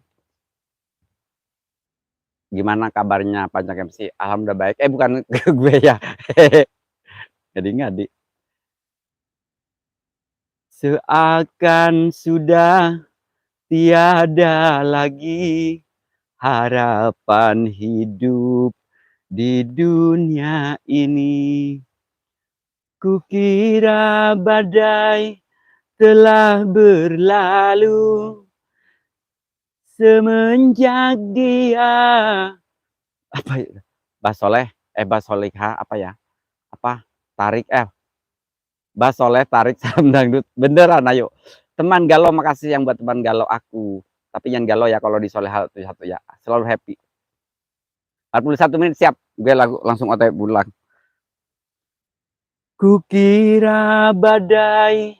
Gimana kabarnya Panjang MC? Alhamdulillah baik. Bukan ke gue ya. Jadi ngadi. Seakan sudah tiada lagi harapan hidup di dunia ini. Kukira badai telah berlalu semenjak dia apa ya? Basoleh, Basolihah apa ya? Apa? Tarik Basoleh tarik salam dangdut. Beneran ayo. Teman galau makasih yang buat teman galau aku. Tapi yang galau ya kalau di Soleh satu ya. Selalu happy. 41 menit siap. Gue langsung OTW pulang. Kukira badai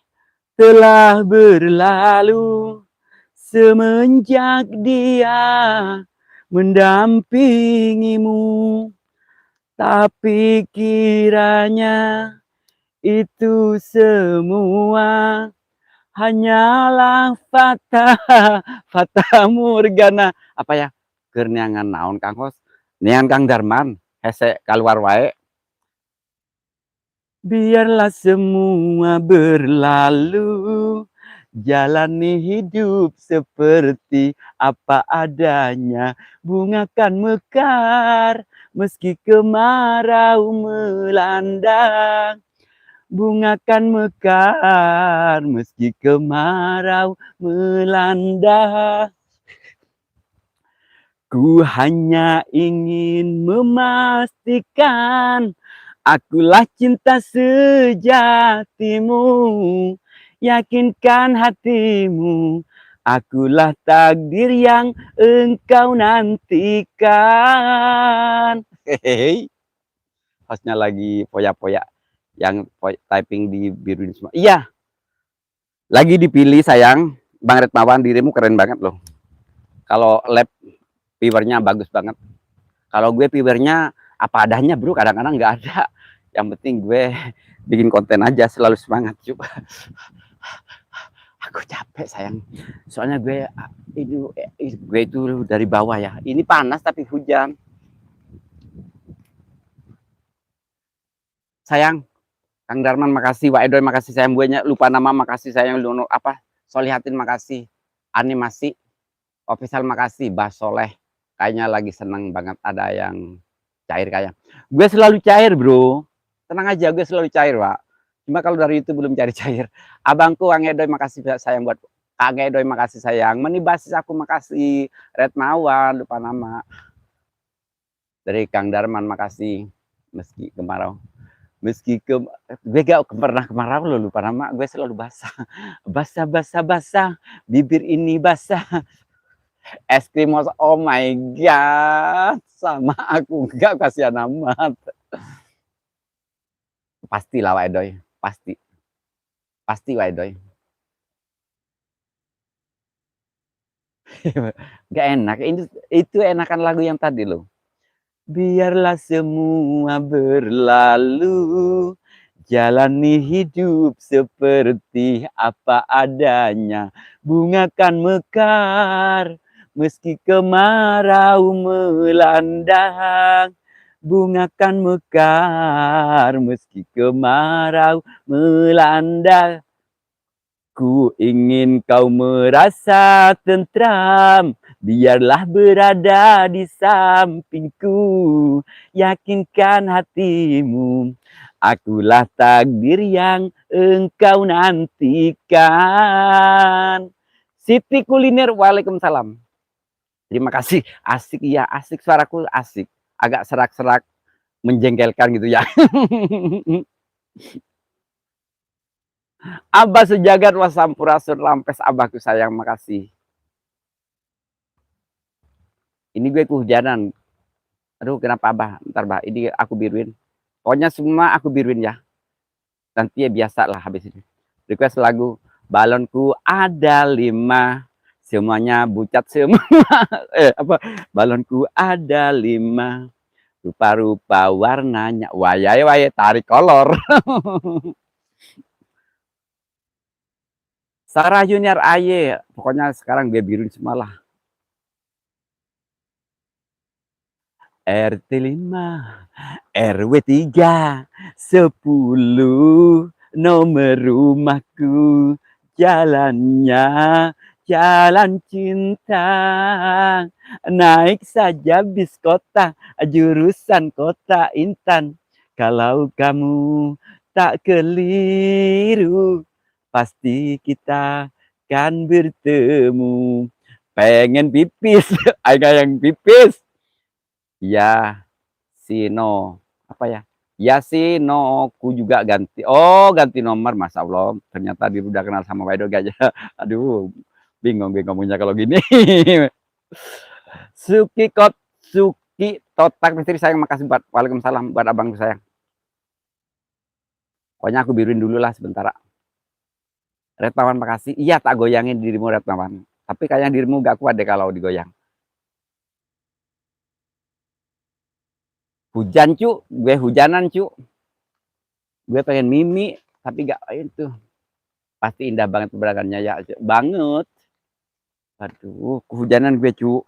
telah berlalu semenjak dia mendampingimu. Tapi kiranya itu semua hanyalah fata morgana. Apa ya? Kerniangan naon Kang Hos? Nian Kang Darman, hese keluar wae. Biarlah semua berlalu, jalani hidup seperti apa adanya. Bunga kan mekar meski kemarau melanda. Bunga kan mekar meski kemarau melanda. Ku hanya ingin memastikan akulah cinta sejatimu. Yakinkan hatimu, akulah takdir yang engkau nantikan. Hehehe. Hostnya lagi poya-poya yang typing di biru semua. Iya, lagi dipilih sayang. Bang Retmawan dirimu keren banget loh. Kalau lab viewernya bagus banget. Kalau gue viewernya apa adanya bro, kadang-kadang nggak ada. Yang penting gue bikin konten aja selalu semangat coba. Aku capek sayang. Soalnya gue itu dari bawah ya. Ini panas tapi hujan. Sayang, Kang Darman makasih, Wak Edoy makasih sayang, gue lupa nama makasih sayang, Luno apa? Solihatin makasih. Animasi official makasih, Basoleh. Kayaknya lagi seneng banget ada yang cair kayak. Gue selalu cair, bro. Tenang aja, gue selalu cair, Pak. Cuma kalau dari itu belum cari cair. Abangku Kang Edoy makasih sayang buat Kang Edoy makasih sayang. Menibasis aku makasih. Retmawan lupa nama. Dari Kang Darman makasih. Meski kemarau. Meski gue gak pernah kemarau loh, lupa nama, gue selalu basah. Basah basah basah, bibir ini basah. Es krim mosa, oh my god, sama aku, enggak, kasihan amat. Pastilah Wak Edoy, pasti, pasti Wak Edoy. Gak enak, itu enakan lagu yang tadi loh. Biarlah semua berlalu, jalani hidup seperti apa adanya. Bunga kan mekar, meski kemarau melanda. Bunga kan mekar, meski kemarau melanda. Ku ingin kau merasa tentram, biarlah berada di sampingku. Yakinkan hatimu, akulah takdir yang engkau nantikan. Siti Kuliner, waalaikumsalam. Terima kasih, asik ya, asik, suaraku asik. Agak serak-serak, menjengkelkan gitu ya. Abah sejagat wasampurasun lampes, abahku sayang, makasih. Ini gue kehujanan. Aduh, kenapa abah? Ntar bah, ini aku biruin. Pokoknya semua aku biruin ya. Nanti ya biasa lah habis ini. Request lagu balonku ada 5. Semuanya bucat semua. Apa? Balonku ada 5. Rupa-rupa warnanya. Wayai wayai tarik kolor. Sarah Junior Aye. Pokoknya sekarang gue biruin semua lah. RT 5, RW 3, 10, nomor rumahku, jalannya jalan cinta. Naik saja bis kota, jurusan Kota Intan. Kalau kamu tak keliru, pasti kita kan bertemu. Pengen pipis, agak yang pipis. Ya, Sino, apa ya? Ya Sino, ku juga ganti. Oh, ganti nomor, Masya Allah. Ternyata dia udah kenal sama Waido aja. Aduh, bingung gue ngomongnya kalau gini. Suki Totak Misteri sayang, makasih buat. Waalaikumsalam buat abang sayang. Pokoknya aku biruin dulu lah sebentar. Retnawan, makasih. Iya, tak goyangin dirimu Retnawan. Tapi kayaknya dirimu gak kuat deh kalau digoyang. Hujan cu, gue hujanan cu. Gue pengen mimi, tapi gak itu. Pasti indah banget keberadaannya ya, banget. Aduh, kehujanan gue cu.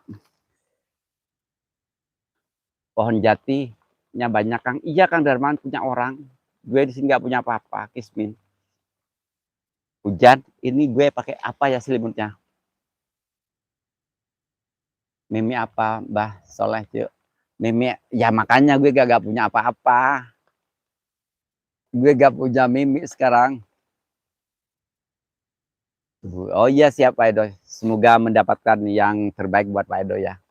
Pohon jatinya banyak Kang. Iya Kang Darman punya orang. Gue di sini nggak punya apa-apa, Kismin. Hujan, ini gue pakai apa ya selimutnya? Mimi apa, Mbah Soleh cu? Mimi, ya makanya gue gak punya apa-apa. Gue gak punya mimi sekarang. Oh iya, siap Pak Edo. Semoga mendapatkan yang terbaik buat Pak Edo ya.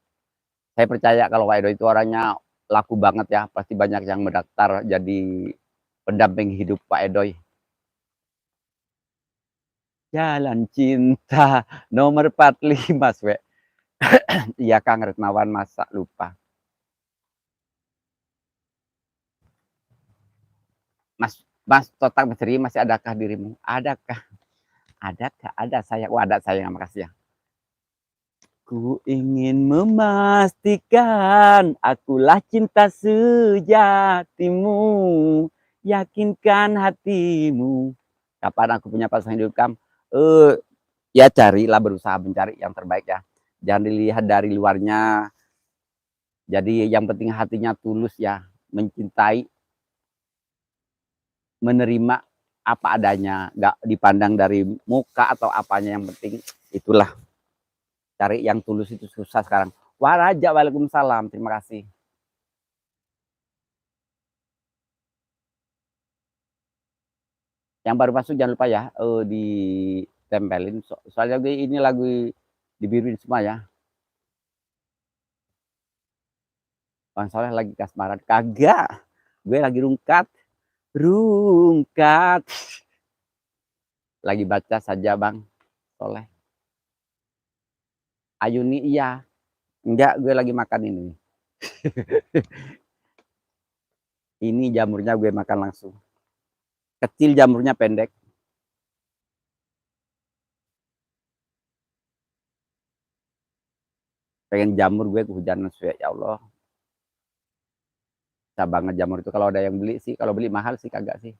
Saya percaya kalau Pak Edo itu orangnya laku banget ya. Pasti banyak yang mendaftar jadi pendamping hidup Pak Edoy. Jalan cinta nomor 45, we. Iya Kang Retnawan, masa lupa. Mas Totak Misteri, masih adakah dirimu? Adakah? Adakah? Ada saya. Oh, ada saya, makasih ya. Ku ingin memastikan akulah cinta sejatimu. Yakinkan hatimu. Kapan aku punya pasangan hidup kamu? Ya carilah, berusaha mencari yang terbaik ya. Jangan dilihat dari luarnya. Jadi yang penting hatinya tulus ya. Mencintai, menerima apa adanya. Nggak dipandang dari muka atau apanya. Yang penting itulah. Cari yang tulus itu susah sekarang. Waraja, waalaikumsalam. Terima kasih. Yang baru masuk jangan lupa ya, ditempelin. Soalnya gue ini lagu dibiruin semua ya. Bang Soleh lagi kasmaran. Kagak. Gue lagi rungkat. rungkat. Lagi baca saja Bang Soleh. Ayuni iya. Enggak, gue lagi makan ini. Ini jamurnya gue makan langsung. Kecil jamurnya, pendek. Pengen jamur gue kehujanan ya Allah. Bisa banget jamur itu kalau ada yang beli sih. Kalau beli mahal sih kagak sih.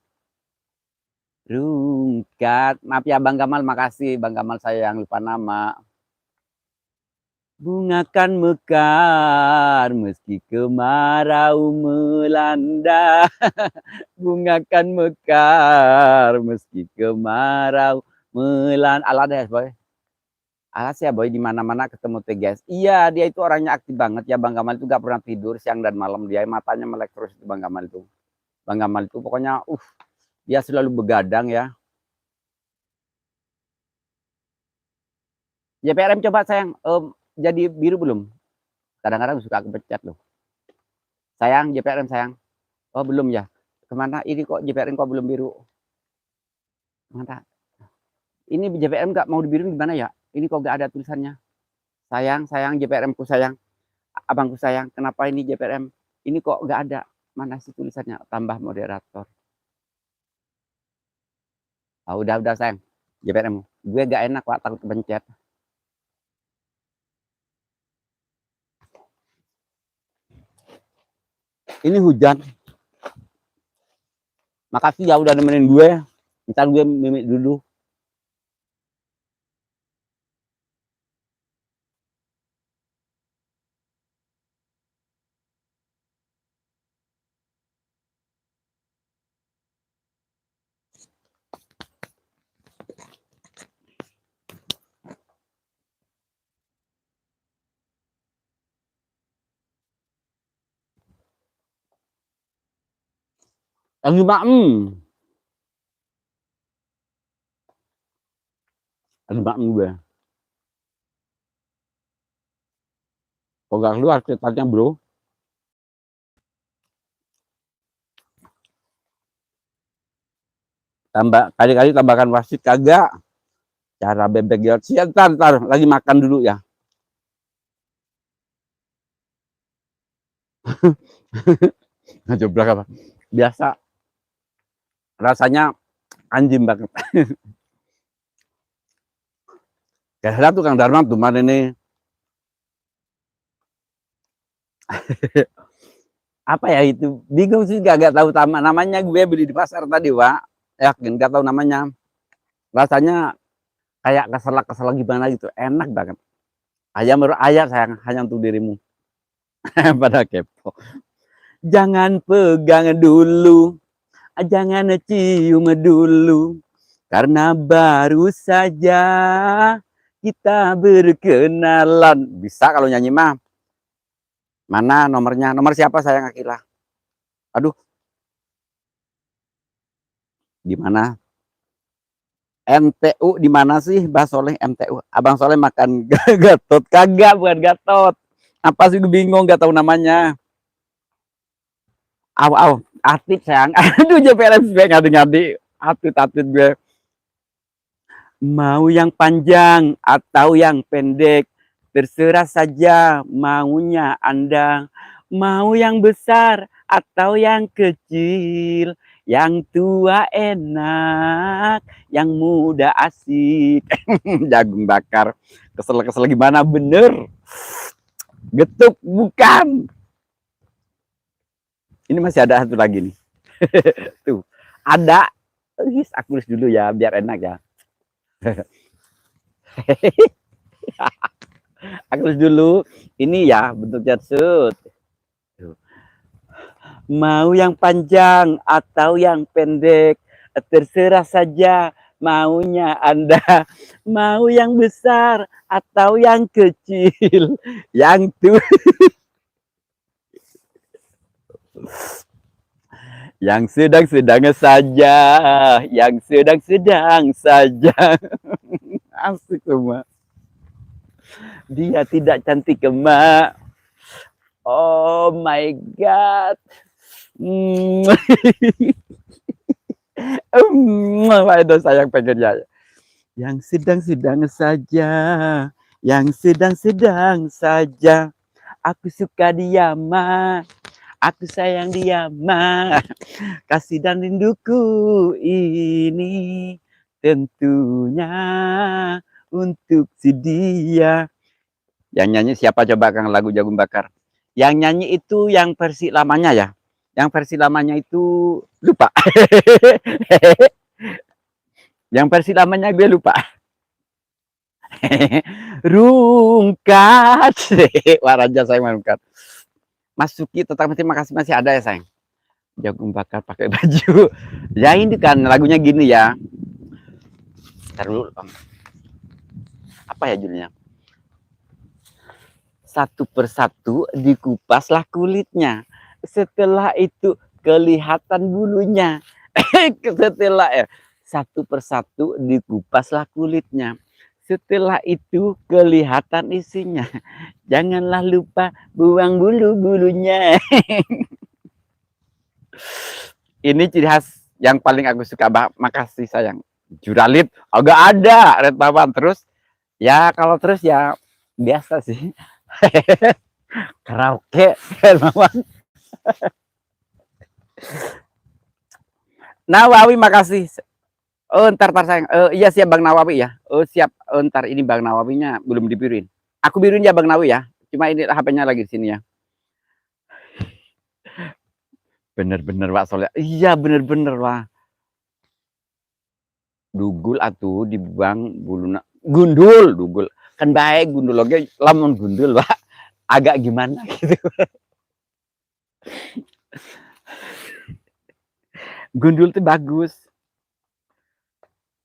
Rungkat. Maaf ya Bang Gamal, makasih Bang Gamal, saya yang lupa nama. Bunga kan mekar meski kemarau melanda. Bunga kan mekar meski kemarau melanda. Alah deh boy. Alas ya boy, di mana-mana ketemu tuh guys. Iya, dia itu orangnya aktif banget ya. Bang Gamal itu gak pernah tidur siang dan malam, dia matanya melek terus itu Bang Gamal itu. Bang Gamal itu pokoknya dia selalu begadang ya. JPRM coba sayang, jadi biru belum? Kadang-kadang suka kepencet loh. Sayang, JPRM sayang. Oh belum ya. Kemana ini kok JPRM kok belum biru? Mana? Ini JPRM nggak mau dibiru gimana ya? Ini kok nggak ada tulisannya. Sayang, sayang JPRM ku sayang. Abangku sayang, kenapa ini JPRM? Ini kok nggak ada. Mana sih tulisannya? Tambah moderator. Oh, udah sayang. JPRM. Gue gak enak Pak, takut kepencet. Ini hujan. Makasih ya udah nemenin gue. Ntar gue mimik dulu. Lagi maem. Lagi maem gue. Kok gak keluar ceritanya bro? Tambah kali-kali tambahkan wasit kagak. Cara bebek ya. Siap, ntar lagi makan dulu ya. Ngejeblak apa? Biasa. Rasanya anjing banget. Kayak tuh Kang Darman tuh mana ini. Apa ya itu? Bingung sih, gak tahu namanya. Gue beli di pasar tadi, Wak. Yakin gak tahu namanya. Rasanya kayak kesel gimana gitu. Enak banget. Ayam ayam sayang, hanya untuk dirimu. Pada kepo. Jangan pegang dulu. Jangan cium dulu. Karena baru saja kita berkenalan. Bisa kalau nyanyi mah. Mana nomornya? Nomor siapa sayang Akila? Aduh. Di mana? MTU di mana sih Bah Soleh? MTU. Abang Soleh makan Gatot. Kagak, bukan Gatot. Apa sih, gue bingung, gak tahu namanya. Aw, Atit sayang. Aduh, JPRM gue ngadi-ngadi. Atit gue. Mau yang panjang atau yang pendek, terserah saja maunya Anda. Mau yang besar atau yang kecil, yang tua enak, yang muda asik. Jagung bakar. Kesel gimana, bener. Getuk bukan. Ini masih ada satu lagi nih. Tuh, ada. Aku tulis dulu ya, biar enak ya. Aku tulis dulu. Ini ya, bentuk jarsut. Mau yang panjang atau yang pendek, terserah saja maunya Anda. Mau yang besar atau yang kecil, yang tua, yang sedang-sedang saja, yang sedang-sedang saja. Asik semua. Dia tidak cantik emak. Oh my god. Pak Edo sayang pengennya. Yang sedang-sedang saja, yang sedang-sedang saja. Aku suka dia mah, aku sayang dia mah. Kasih dan rinduku ini tentunya untuk si dia. Yang nyanyi siapa coba Kang lagu Jagung Bakar? Yang nyanyi itu yang versi lamanya ya. Yang versi lamanya itu lupa. Yang versi lamanya gue lupa. Rungkat. Wah raja saya rungkat. Mas Suki tetap terima kasih masih ada ya sayang. Jagung bakar pakai baju. Ya ini kan lagunya gini ya. Ntar dulu. Apa ya judulnya? Satu persatu dikupaslah kulitnya. Setelah itu kelihatan bulunya. Setelah satu persatu dikupaslah kulitnya. Setelah itu kelihatan isinya. Janganlah lupa buang bulu-bulunya. Ini ciri khas yang paling aku suka. Makasih sayang. Juralit agak ada Red Papan terus. Ya kalau terus ya biasa sih. Karaoke Nawawi makasih. Oh ntar sayang. Iya siap Bang Nawawi ya. Oh siap. Ntar ini Bang Nawawinya belum dibiruin. Aku biruin ya Bang Nawawi ya. Cuma ini HP-nya lagi di sini ya. Bener-bener Pak Soleh. Iya bener-bener Pak. Dugul atuh dibuang bulu gundul dugul kan baik gundul lagi lamun gundul Pak agak gimana gitu. Gundul tuh bagus.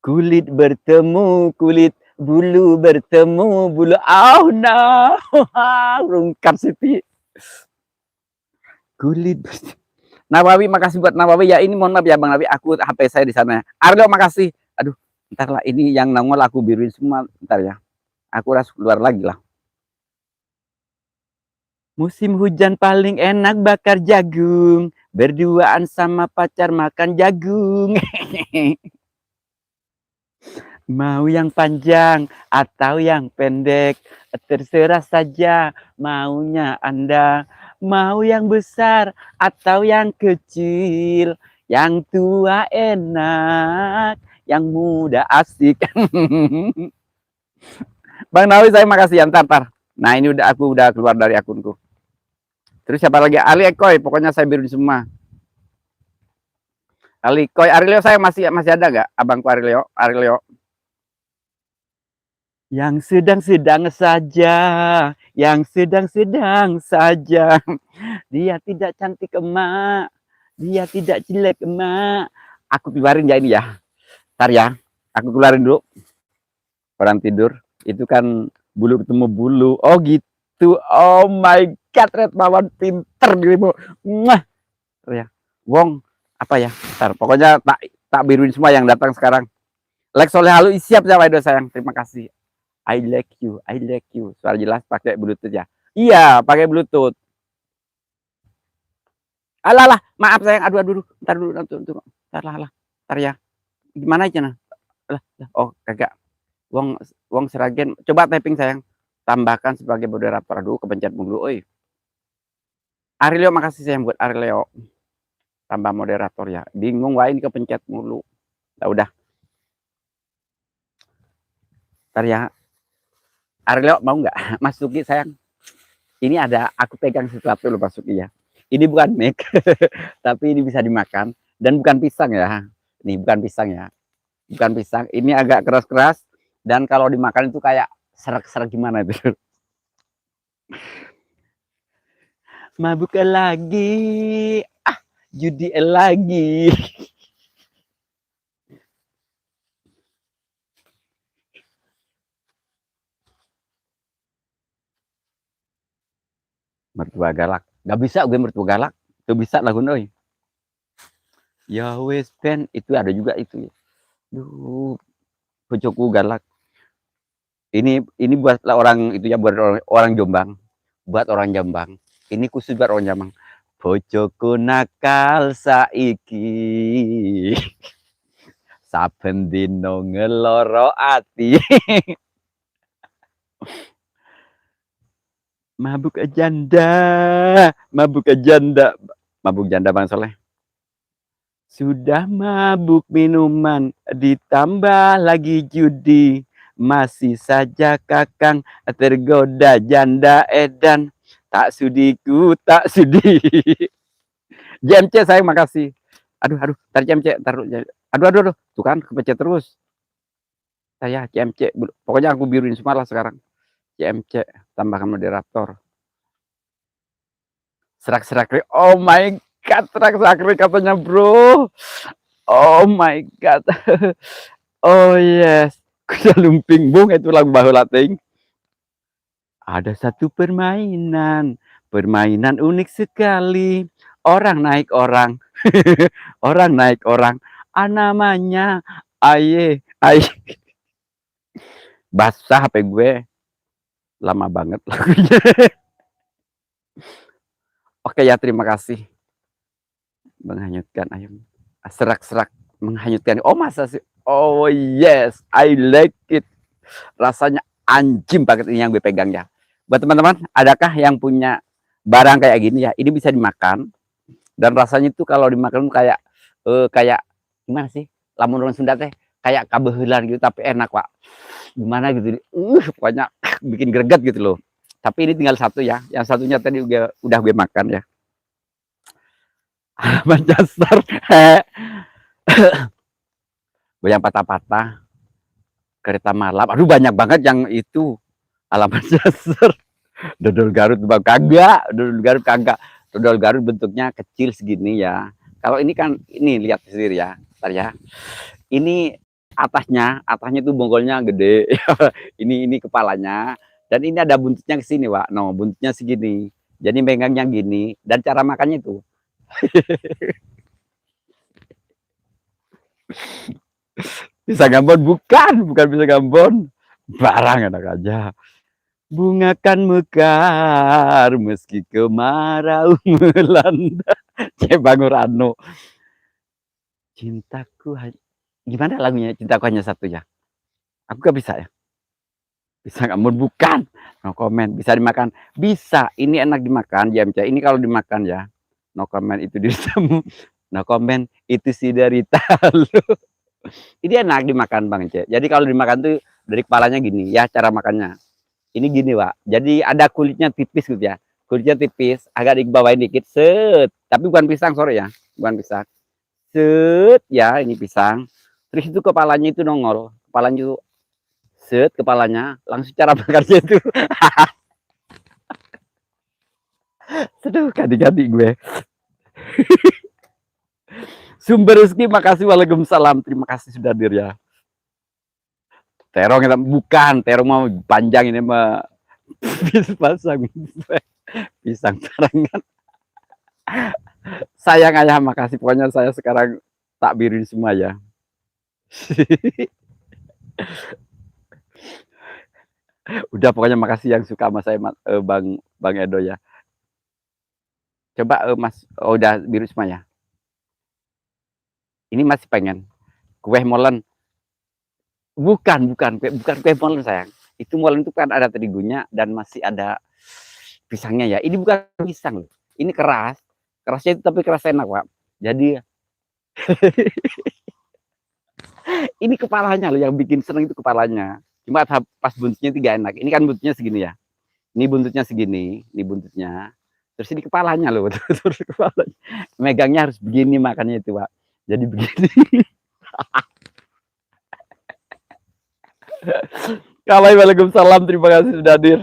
Kulit bertemu kulit, bulu bertemu bulu. Oh no, rungkat Siti. Kulit. Nawawi makasih buat Nawawi ya. Ini mohon maaf ya Bang Nawawi, aku HP saya di sana. Arlo makasih. Aduh, ntar lah ini yang nongol aku biruin semua ntar ya. Aku harus keluar lagi lah. Musim hujan paling enak bakar jagung. Berduaan sama pacar makan jagung. Mau yang panjang atau yang pendek, terserah saja maunya Anda. Mau yang besar atau yang kecil, yang tua enak, yang muda asik. Bang Nawi saya makasih ya, ntar. Nah ini aku udah keluar dari akunku. Terus siapa lagi? Ali Ekoy, pokoknya saya biru semua. Ali Ekoy, Arileo saya masih ada nggak? Abangku Arileo. Yang sedang-sedang saja, yang sedang-sedang saja. Dia tidak cantik emak, dia tidak jelek emak. Aku keluarin ya ini ya. Ntar ya, aku keluarin dulu. Orang tidur, itu kan bulu ketemu bulu. Oh gitu, oh my god, Red Pawan pinter dirimu. Mwah. Ya, Wong, apa ya? Ntar, pokoknya tak biruin semua yang datang sekarang. Like Soleh Halu, siap ya Waido sayang, terima kasih. I like you. Suara jelas pakai Bluetooth ya. Iya, pakai Bluetooth. Alah, maaf sayang. Aduh. Ntar dulu. Ntar ya. Gimana aja nah? Oh, kagak. Wong Seragen. Coba typing sayang. Tambahkan sebagai moderator. Aduh, kepencet mulu. Oi. Arileo, makasih sayang buat Arileo. Tambah moderator ya. Bingung wah ini kepencet mulu. Nah, udah. Ntar ya. Arileo mau nggak? Mas Suki sayang. Ini ada aku pegang sesuatu loh Mas Suki ya. Ini bukan mic, tapi ini bisa dimakan dan bukan pisang ya. Ini bukan pisang ya. Bukan pisang. Ini agak keras-keras dan kalau dimakan itu kayak serak-serak gimana itu. Mabuk lagi. Judi lagi. Mertua galak. Gak bisa gue mertua galak. Tuh bisa lagu noi. Ya wes pen itu ada juga itu. Duh, pucukku galak. Ini buatlah orang itu ya, buat orang Jombang. Buat orang Jombang. Ini khusus buat orang Jombang. Bojoku nakal saiki. saben dina ngeloro ati. Mabuk janda, mabuk janda. Mabuk janda Bang Soleh. Sudah mabuk minuman, ditambah lagi judi. Masih saja kakang tergoda janda edan. Tak sudiku, tak sudi. JMC sayang makasih. Aduh, tarik JMC, taruh. Aduh. Tuh kan, kepecet terus. Saya CMC, pokoknya aku biruin semua lah sekarang. CMC, tambahkan moderator. Serak-serak, oh my god, serak-serak katanya bro. Oh my god. Oh yes, kuda lumping bung itu lagu bahulating. Ada satu permainan unik sekali. Orang naik orang, orang naik orang. Namanya aye. Basah HP gue, lama banget lagunya. Oke ya, terima kasih. Menghanyutkan ayam. Serak-serak menghanyutkan. Oh masa sih? Oh yes, I like it. Rasanya anjing banget ini yang gue pegang ya. Buat teman-teman, adakah yang punya barang kayak gini ya? Ini bisa dimakan dan rasanya itu kalau dimakan kayak kayak gimana sih? Lamun orang Sunda teh kayak kabehelan gitu tapi enak, Pak. Gimana gitu. Pokoknya bikin greget gitu loh. Tapi ini tinggal satu ya. Yang satunya tadi udah gue makan ya. Manchester. Yang patah-patah. Kereta malam. Aduh banyak banget yang itu. Alamat Manchester. Dodol Garut kagak. Dodol Garut kagak. Dodol Garut bentuknya kecil segini ya. Kalau ini kan ini lihat sendiri ya. Bentar ya. Ini atasnya tuh bonggolnya gede. ini kepalanya. Dan ini ada buntutnya ke sini, Pak. No, buntutnya segini. Jadi megangnya gini dan cara makannya itu. Bisa Gambon bukan bisa Gambon. Barang enak aja. Bunga kan mekar meski kemarau melanda. Bang Rano. Cintaku gimana lagunya? Cintaku hanya satu ya. Aku gak bisa ya. Bisa Gambon bukan. No comment. Bisa dimakan. Bisa. Ini enak dimakan. JMC. Ini kalau dimakan ya. No comment itu dirimu. No comment itu si derita lu. Ini enak dimakan Bang C. Jadi kalau dimakan tuh dari kepalanya gini ya cara makannya. Ini gini Pak. Jadi ada kulitnya tipis gitu ya. Kulitnya tipis, agak dibawain dikit. Set. Tapi bukan pisang sore ya. Bukan pisang. Set ya ini pisang. Terus itu kepalanya itu nongol. Kepalanya itu set kepalanya langsung cara makannya itu. Seduh ganti-ganti gue. Sumber rezeki makasih waalaikumsalam. Terima kasih sudah hadir ya. Terong kita bukan, terong mau panjang ini mah pasang pisang tarangan. Sayang ayah makasih pokoknya saya sekarang tak biruin semua ya. Udah pokoknya makasih yang suka sama saya Bang Edo ya. Coba Mas udah biru semua ya. Ini masih pengen kue molen. Bukan kue molen sayang. Itu molen itu kan ada terigunya dan masih ada pisangnya ya. Ini bukan pisang loh. Ini keras. Kerasnya itu tapi keras enak, Pak. Jadi ini kepalanya loh yang bikin seneng itu kepalanya. Cuma pas buntutnya itu gak enak. Ini kan buntutnya segini ya. Ini buntutnya segini, ini buntutnya. Terus ini kepalanya loh, terus kepalanya. Megangnya harus begini makannya itu, Pak. Jadi begini. Kalau waalaikumsalam, terima kasih sudah hadir.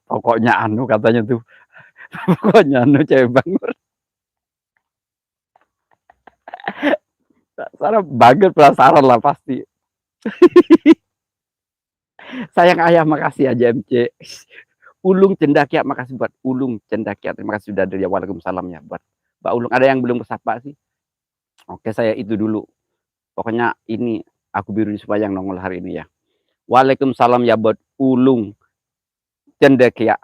Pokoknya anu katanya tuh. Pokoknya anu cewek bangun. Sarah banget penasaran lah pasti. Sayang ayah makasih aja MC. Ulung Cendakia makasih buat Ulung Cendakia. Terima kasih sudah hadir ya. Waalaikumsalam ya buat Mbak Ulung. Ada yang belum kesapa sih? Oke saya itu dulu. Pokoknya ini aku biru supaya yang nongol hari ini ya. Waalaikumsalam ya buat Ulung Cendakia.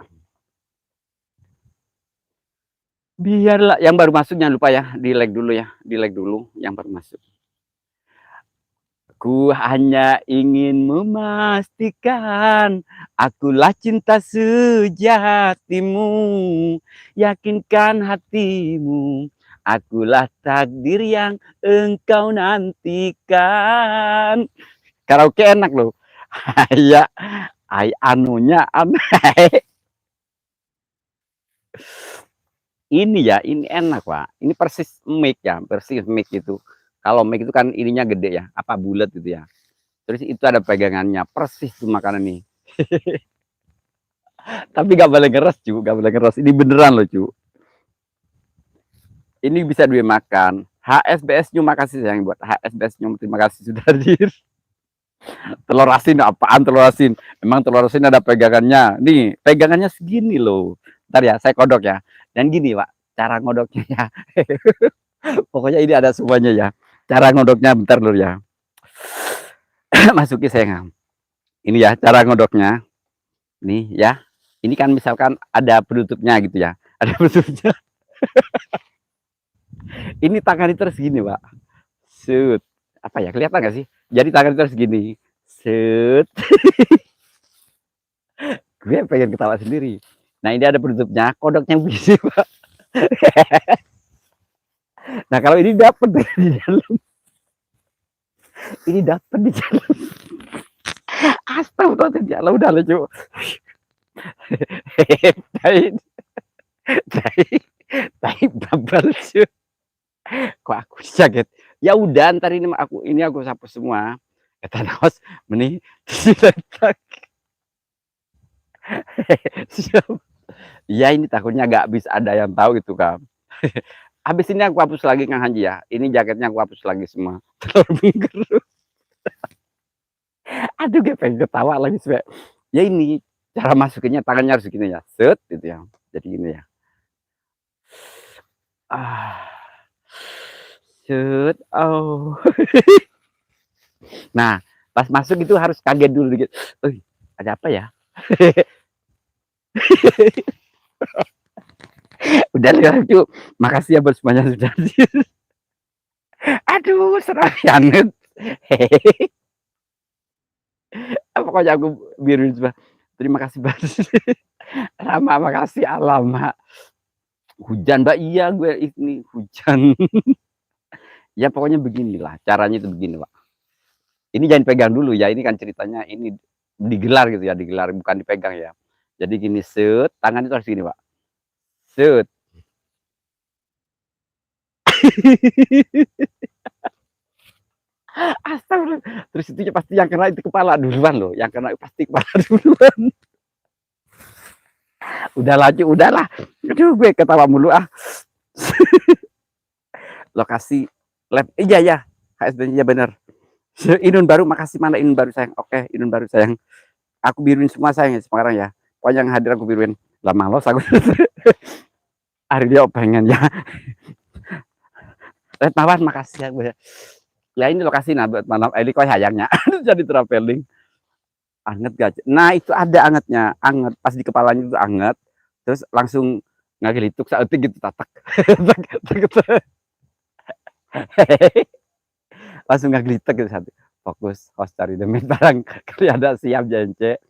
Biarlah yang baru masuk jangan lupa ya di like dulu ya, di like dulu yang baru masuk. Ku hanya ingin memastikan akulah cinta sejatimu, yakinkan hatimu, akulah takdir yang engkau nantikan. Karaoke enak loh. Ya, anunya ini ya, ini enak Pak. Ini persis mic ya, persis mic itu. Kalau mic itu kan ininya gede ya, apa bulat gitu ya. Terus itu ada pegangannya, persis tuh makanan nih. Tapi gak boleh ngeres cu, gak boleh ngeres. Ini beneran loh cu. Ini bisa makan. HSBS New makasih sayang buat HSBS New, terima kasih sudah hadir. Telur asin apaan telur asin? Emang telur asin ada pegangannya. Nih, pegangannya segini loh. Ntar ya, saya kodok ya. Dan gini Pak, cara ngodoknya ya. Pokoknya ini ada semuanya ya. Cara ngodoknya bentar dulu ya. Masuki sayang. Ini ya cara ngodoknya. Nih ya. Ini kan misalkan ada penutupnya gitu ya. Ada penutupnya. Ini tangan itu terus gini, Pak. Set. Apa ya? Kelihatan nggak sih? Jadi tangan itu terus gini. Set. Gue pengen ketawa sendiri. Nah, ini ada penutupnya. Kodoknya begini, Pak. Nah, kalau ini dapat di dalam. Ini dapat di dalam. Astagfirullah, ya udah lucu. Tai babal cu. Kok aku kaget. Ya udah ntar ini aku sapu semua. Kata Naos meni diletak. Ya ini takutnya gak bisa ada yang tahu gitu kan. Habis ini aku hapus lagi Kang Hanji ya. Ini jaketnya aku hapus lagi semua. Telur minggu. Aduh gue pengen ketawa lagi sih. Ya ini cara masukinnya tangannya harus gini ya. Set gitu ya. Jadi gini ya. Ah. Set. Oh. Nah, pas masuk itu harus kaget dulu dikit. Ada apa ya? Udah lucu. Makasih ya buat semuanya sudah hadir. Aduh, serem banget. Pokoknya aku biruin semua. Terima kasih banget. Rama, makasih Alama. Hujan, Mbak. Iya, gue ini hujan. Ya pokoknya beginilah. Caranya itu begini, Pak. Ini jangan pegang dulu ya. Ini kan ceritanya ini digelar gitu ya, digelar bukan dipegang ya. Jadi gini, set, tangan itu harus gini, Pak. Set. Astagfirullah. Terus itu pasti yang kena itu kepala duluan loh. Yang kena pasti kepala duluan. Udah laju, udahlah. Aduh, gue ketawa mulu ah. Lokasi lab. Iya ya. HSB-nya bener. Inun baru, makasih mana Inun baru sayang. Oke, Inun baru sayang. Aku biruin semua sayang sekarang ya. Pokoknya yang hadir aku biruin. Lah malos aku. Hari dia pengen ya. Red Mawar makasih ya gue. Ya ini lokasi nah buat malam ini kok hayangnya. Jadi traveling. Anget gak? Nah itu ada angetnya, anget pas di kepalanya itu anget, terus langsung ngagelituk saat itu gitu tatak, langsung ngagelituk gitu satu. Fokus host cari demi barang kali ada siap jence,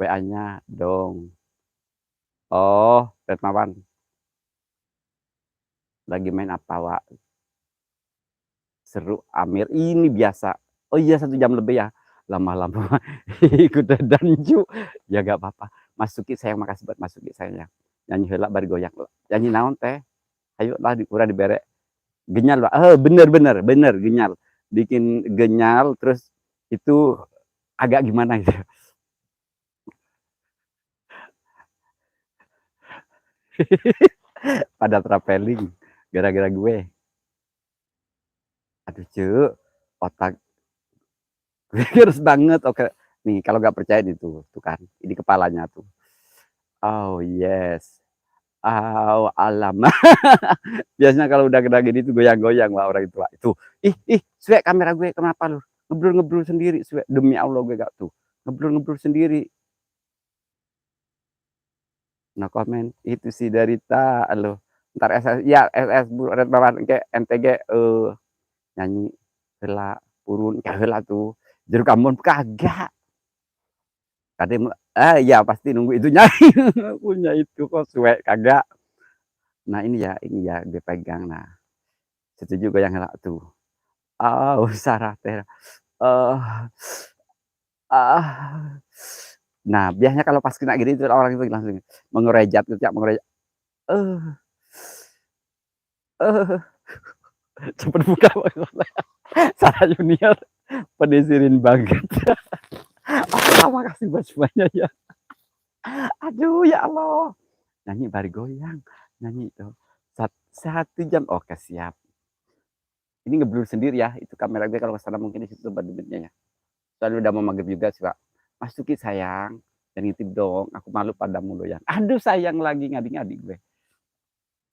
WA-nya dong. Oh, Retmawan lagi main apa Wak? Seru Amir ini biasa. Oh iya 1 jam lebih ya. Lama-lama ikut danju ya gak apa-apa. Masuki sayang makasih buat masuki sayang. Nyanyi heula bari goyang. Nyanyi naon teh? Ayo lah urang dibere. Genyal Pak. Bener genyal. Bikin genyal terus itu agak gimana gitu. Pada traveling gara-gara gue. Aduh cu, otak harus banget. Oke. Nih kalau nggak percaya itu tuh kan, ini kepalanya tuh. Oh yes. Oh alam. Biasanya kalau udah kena gini tuh goyang-goyang lah orang itu. Itu. Suek kamera gue kenapa lu? Ngebrul-ngebrul sendiri, suek. Demi Allah gue gak tuh. Ngebrul-ngebrul sendiri. No comment. Itu sih dari lo. Ntar SS ya SS Bu Red Bawan ke MTG nyanyi Bela urun kaheula tuh, jeruk ambon kagak. Kadang iya pasti nunggu itunya, punya itu kok suwe kagak. Nah ini ya dia pegang, nah setuju goyang heula tuh. Sarah teh, eee, ah. Nah biasanya kalau pas kena gini tuh orang itu langsung mengerejat gitu ya, "Eh, eh." Cepet buka maksudnya. Sarah Junior pedisirin banget. Makasih buat semuanya ya. Aduh ya Allah. Nyanyi bari goyang, nyanyi tuh. 1 jam, oke siap. Ini ngeblur sendiri ya, itu kamera gue kalau ke sana mungkin di situ bandingnya ya. Soalnya udah mau maghrib juga sih, Pak. "Masuki sayang, jangan ngintip dong, aku malu padamu loyang." Aduh sayang lagi ngadi-ngadi gue.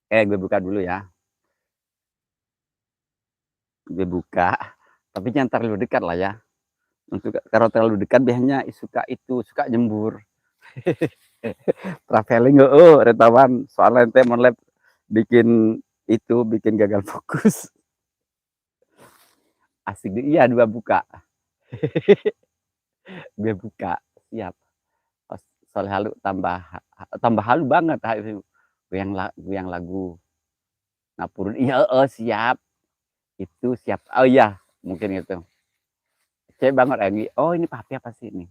Gue buka dulu ya, gue buka, tapi jangan terlalu dekat lah ya. Untuk kalau terlalu dekat biasanya suka nyembur. Traveling heeh, retawan, soalnya ente mon bikin gagal fokus. Asik iya 2 buka. Gue buka, siap. Pas soleh halu tambah halu banget itu, goyang lagu. Ngapurun iya, heeh, siap. Itu siap, oh iya, mungkin itu. Cewek banget Egi, oh ini papi apa sih ini?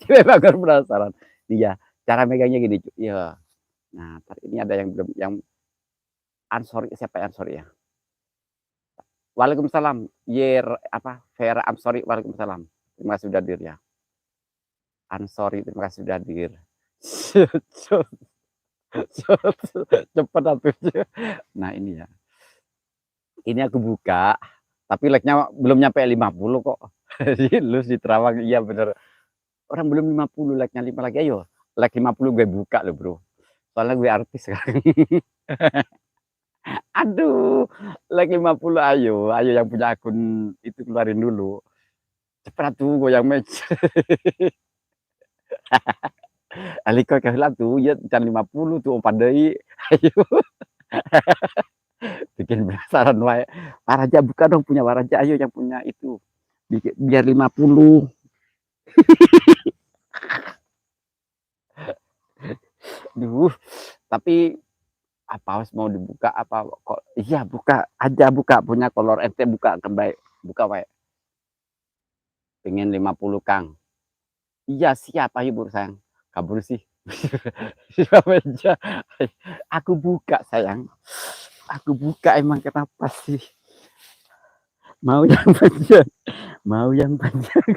Cewek banget penasaran. Iya, cara megangnya gini, iya. Nah, ini ada yang belum yang Ansori, siapa Ansori ya? Waalaikumsalam, Vera Amsori, waalaikumsalam. Terima kasih sudah hadir ya. Ansori, terima kasih sudah hadir. Cepet atuh. Nah ini ya. Ini aku buka, tapi like-nya belum nyampe 50 kok. Lu di Terawang, iya bener. Orang belum 50, like-nya 5 lagi, ayo. Like 50 gue buka loh bro. Soalnya gue artis sekarang. Aduh, like 50 ayo. Ayo yang punya akun itu keluarin dulu. Cepet tuh goyang match. Aliko kaheula tuh, ya can 50 tuh opan deui. Ayo. Bikin penasaran wae. Waraja buka dong, punya Waraja, ayo yang punya itu. Biar 50. Duh, tapi apa harus mau dibuka apa kok iya buka aja, buka punya kolor ente buka kembali buka wae. Pengen 50 Kang. Iya siap ayo buru sayang. Kabur sih. Siap aja. Aku buka sayang. Aku buka emang kenapa sih? Mau yang panjang. Mau yang panjang.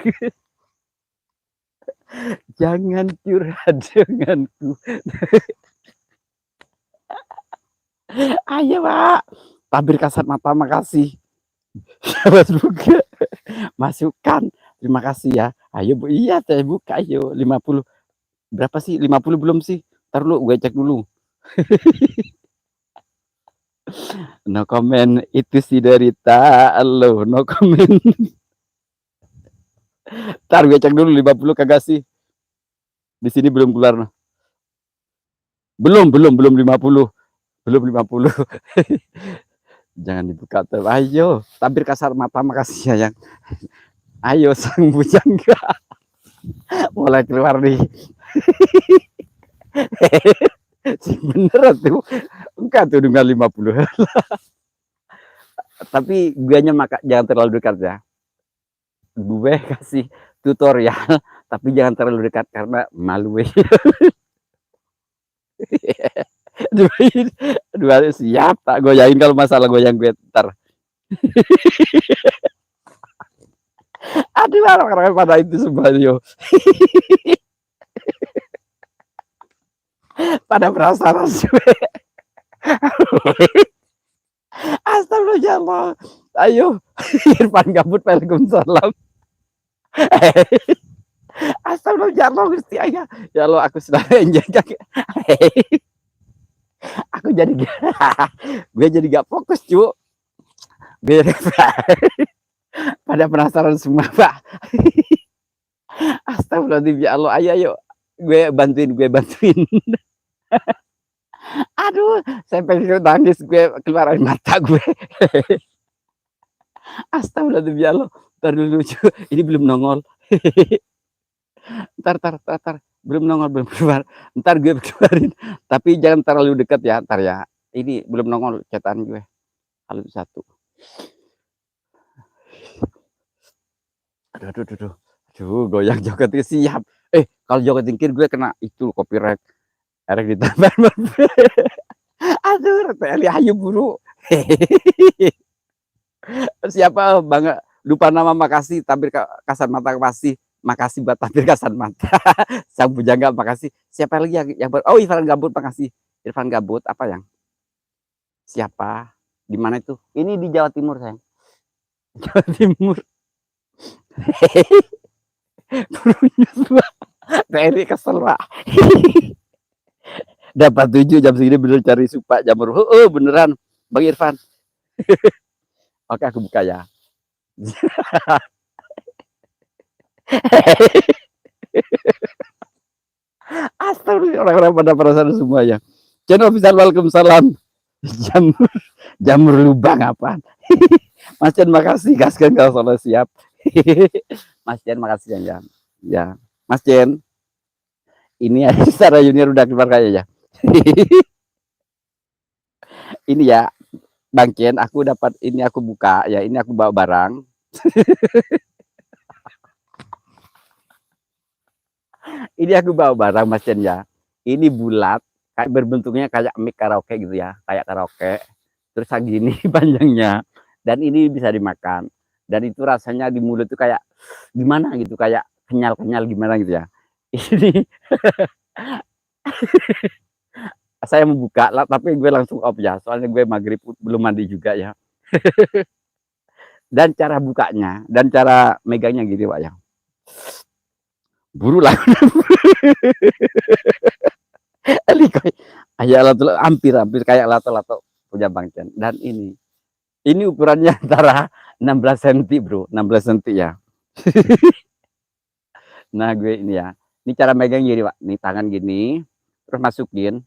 Jangan curhat denganku. Ayo Pak. Tabir kasat mata makasih. Mas buka. Masukkan. Terima kasih ya. Ayo Bu. Iya saya buka ayo 50. Berapa sih? 50 belum sih? Entar dulu gue cek dulu. No comment, itu si derita lo, no comment. Entar gue cek dulu 50 kagak sih. Di sini belum keluar. Belum 50. Belum 50. Jangan dibuka tuh. Ayo, tabir kasar mata makasih ya yang. Ayo sang bujangga. Mulai keluar nih. Bener tuh. Enggak tuh dengan 50. Tapi guanya jangan terlalu dekat ya. Gue kasih tutorial, tapi jangan terlalu dekat karena malu. Dua siap tak goyangin kalau masalah goyang gue ntar. Aduh orang-orang pada itu semua yo. Pada penasaran gue. Astagfirullah. Ayo, Irfan Gabut, waalaikumsalam. Astagfirullah Gusti Aya. Ya Allah aku sudah menjaga. Aku jadi gue jadi gak fokus cu. Gue pada penasaran semua Pak. Astagfirullahaladzim ya Allah, ayo gue bantuin. Aduh, saya pengen nangis gue, keluar air mata gue. Astagfirullahaladzim ya Allah, entar dulu lucu, ini belum nongol. Entar, belum nongol, belum keluar. Entar gue keluarin, tapi jangan terlalu dekat ya, entar ya. Ini belum nongol chat-an gue. Halo 1. Aduh, goyang jogetnya siap. Kalau joget jengkir gue kena itu copyright. Erek ditambah. Aduh, Teli ayo buru. Siapa Bang? Lupa nama, makasih tampil kasat mata, makasih buat tampil kasat mata. Sang bujangga makasih. Siapa lagi yang oh, Irfan Gabut makasih. Irfan Gabut apa yang? Siapa? Di mana itu? Ini di Jawa Timur, sayang. Jawa Timur. Teri kesel, Pak. Dapat 7 jam segini bener cari supa jamur. Beneran Bang Irfan. Oke, aku buka ya. Astagfirullah, orang-orang pada perasaan semuanya. Channel official, waalaikumsalam. Jamur lubang apaan? Mas Jan makasih, gaskan kalau soalnya siap. Mas Jan makasih ya. Ya, Mas Jan. Ini ya, secara junior udah keluar kayaknya. Ini ya, Bang Ken, aku dapat ini, aku buka ya, ini aku bawa barang. Ini aku bawa barang, Mas Ken ya. Ini bulat, kayak berbentuknya kayak mic karaoke gitu ya, kayak karaoke. Terus segini panjangnya, dan ini bisa dimakan. Dan itu rasanya di mulut tuh kayak gimana gitu, kayak kenyal-kenyal gimana gitu ya. Ini saya membuka lah, tapi gue langsung off ya, soalnya gue maghrib belum mandi juga ya. Dan cara bukanya dan cara megangnya gitu Pak ya. Buru lah. Hampir kayak lato-lato punya Bang Chen. Dan ini ukurannya antara 16 cm bro, 16 cm ya. Nah gue ini ya, ini cara megang gini Pak, nih tangan gini, terus masukin.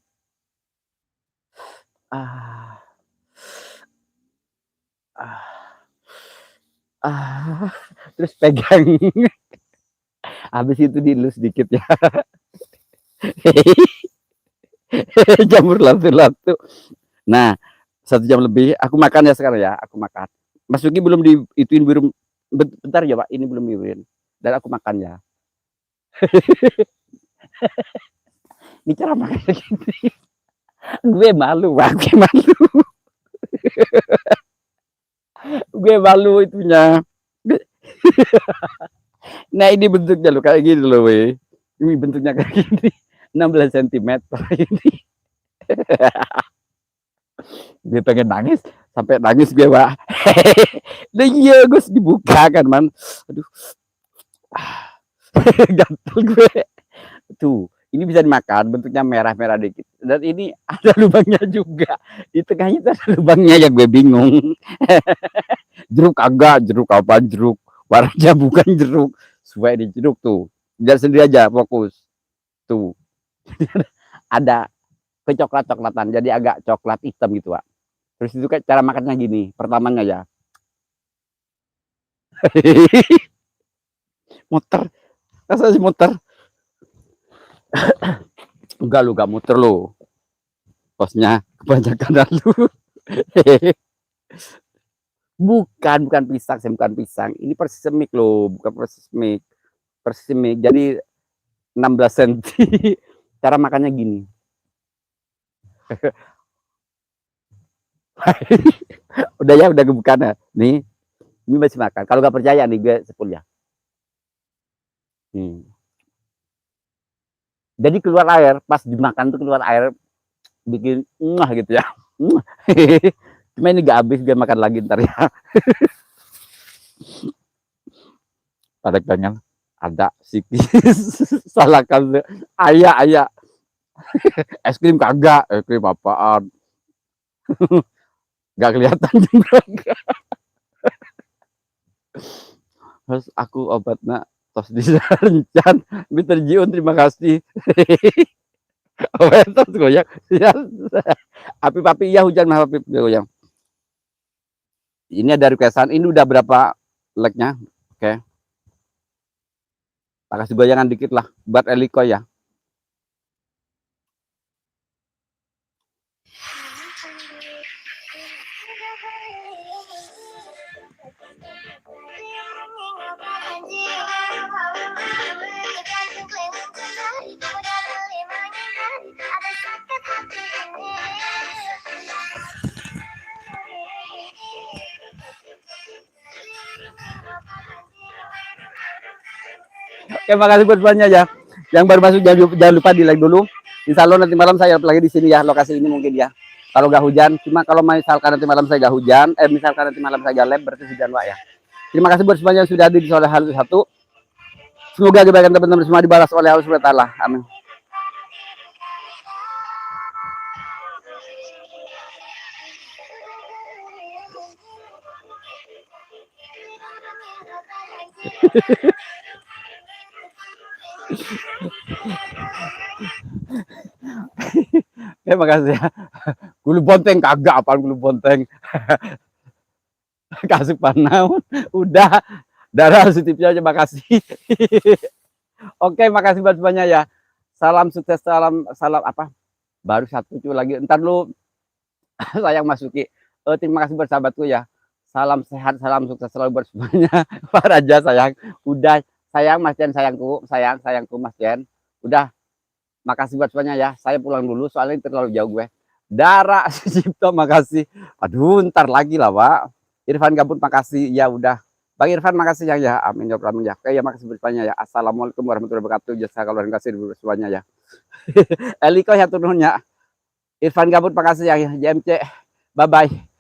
Terus pegang. Habis itu dilus sedikit ya. Jamur latu-latu. Nah, 1 jam lebih aku makan ya sekarang ya, aku makan. Mas Yuki belum diituin, belum, bentar ya Pak, ini belum diituin. Dan aku makan ya. Ini cara makan gini. Gue malu, Pak, gue malu. Gue malu itunya. Nah, ini bentuknya loh kayak gini loh, weh. Ini bentuknya kayak gini. 16 cm ini. Gue pengen nangis, sampai nangis gue Pak. Nah iya gue dibuka kan man, aduh. Gatel gue. Tuh, ini bisa dimakan, bentuknya merah-merah dikit. Dan ini ada lubangnya juga. Di tengahnya itu ada lubangnya yang gue bingung. Jeruk agak, jeruk apa jeruk? Warnanya bukan jeruk. Supaya ini jeruk tuh. Biar sendiri aja, fokus. Tuh. Ada kecoklat-coklatan, jadi agak coklat hitam gitu Pak. Terus itu kayak cara makannya gini, pertamanya ya. Muter, rasanya muter. Enggak lu, gak muter lu. Posnya kebanyakan lu. bukan pisang, saya bukan pisang. Ini persisemik loh, bukan persisemik. Persisemik, jadi 16 cm. Cara makannya gini. Udah ya, udah kebukaan ya. Nih, ini masih makan. Kalau nggak percaya nih, gue sepul ya. Jadi keluar air, pas dimakan tuh keluar air, bikin gitu ya. Cuma ini gak habis, gue makan lagi ntar ya. Pada pengen ada sikis, salah kan, ayah. Es krim kagak, es krim apaan? Gak kelihatan juga. Terus aku obatnya tos di Rencan, Mr. Jiun, terima kasih. Oh, terus goyang. Ya. Api papi iya hujan mah papi goyang. Ini ada requestan. Ini udah berapa like-nya? Oke. Kasih goyangan dikit lah buat Eliko ya. Oke, makasih buat semuanya ya. Yang baru masuk jangan lupa di like dulu. Insya Allah nanti malam saya lagi di sini ya, lokasi ini mungkin ya. Kalau nggak hujan, cuma kalau misalkan nanti malam saya nggak hujan, misalkan nanti malam saya nggak lab, berarti hujan Pak ya. Terima kasih buat semuanya yang sudah hadir di sore hari satu. Semoga kebaikan teman-teman semua dibalas oleh Allah Subhanahu wa taala. Amin. Terima kasih ya. Gulu bonteng kagak apaan gulu bonteng. Kasih panaun. Udah. Darah positifnya aja makasih. Oke, makasih buat semuanya ya. Salam sukses, salam apa? Baru satu cuy lagi. Entar lu sayang Masuki. Terima kasih buat sahabatku ya. Salam sehat, salam sukses selalu buat semuanya. Pak Raja sayang. Udah sayang Mas Jen, sayangku, sayangku Mas Jen. Udah. Makasih buat semuanya ya. Saya pulang dulu soalnya terlalu jauh gue. Dara Sucipto makasih. Aduh, ntar lagi lah, Pak. Irfan Gabut makasih. Ya udah. Bang Irfan makasih ya. Amin ya amin ya. Oke ya makasih buat semuanya ya. Assalamualaikum warahmatullahi wabarakatuh. Jasa kalau kasih buat semuanya ya. Eliko ya turunnya. Irfan Gabut makasih ya. JMC. Bye bye.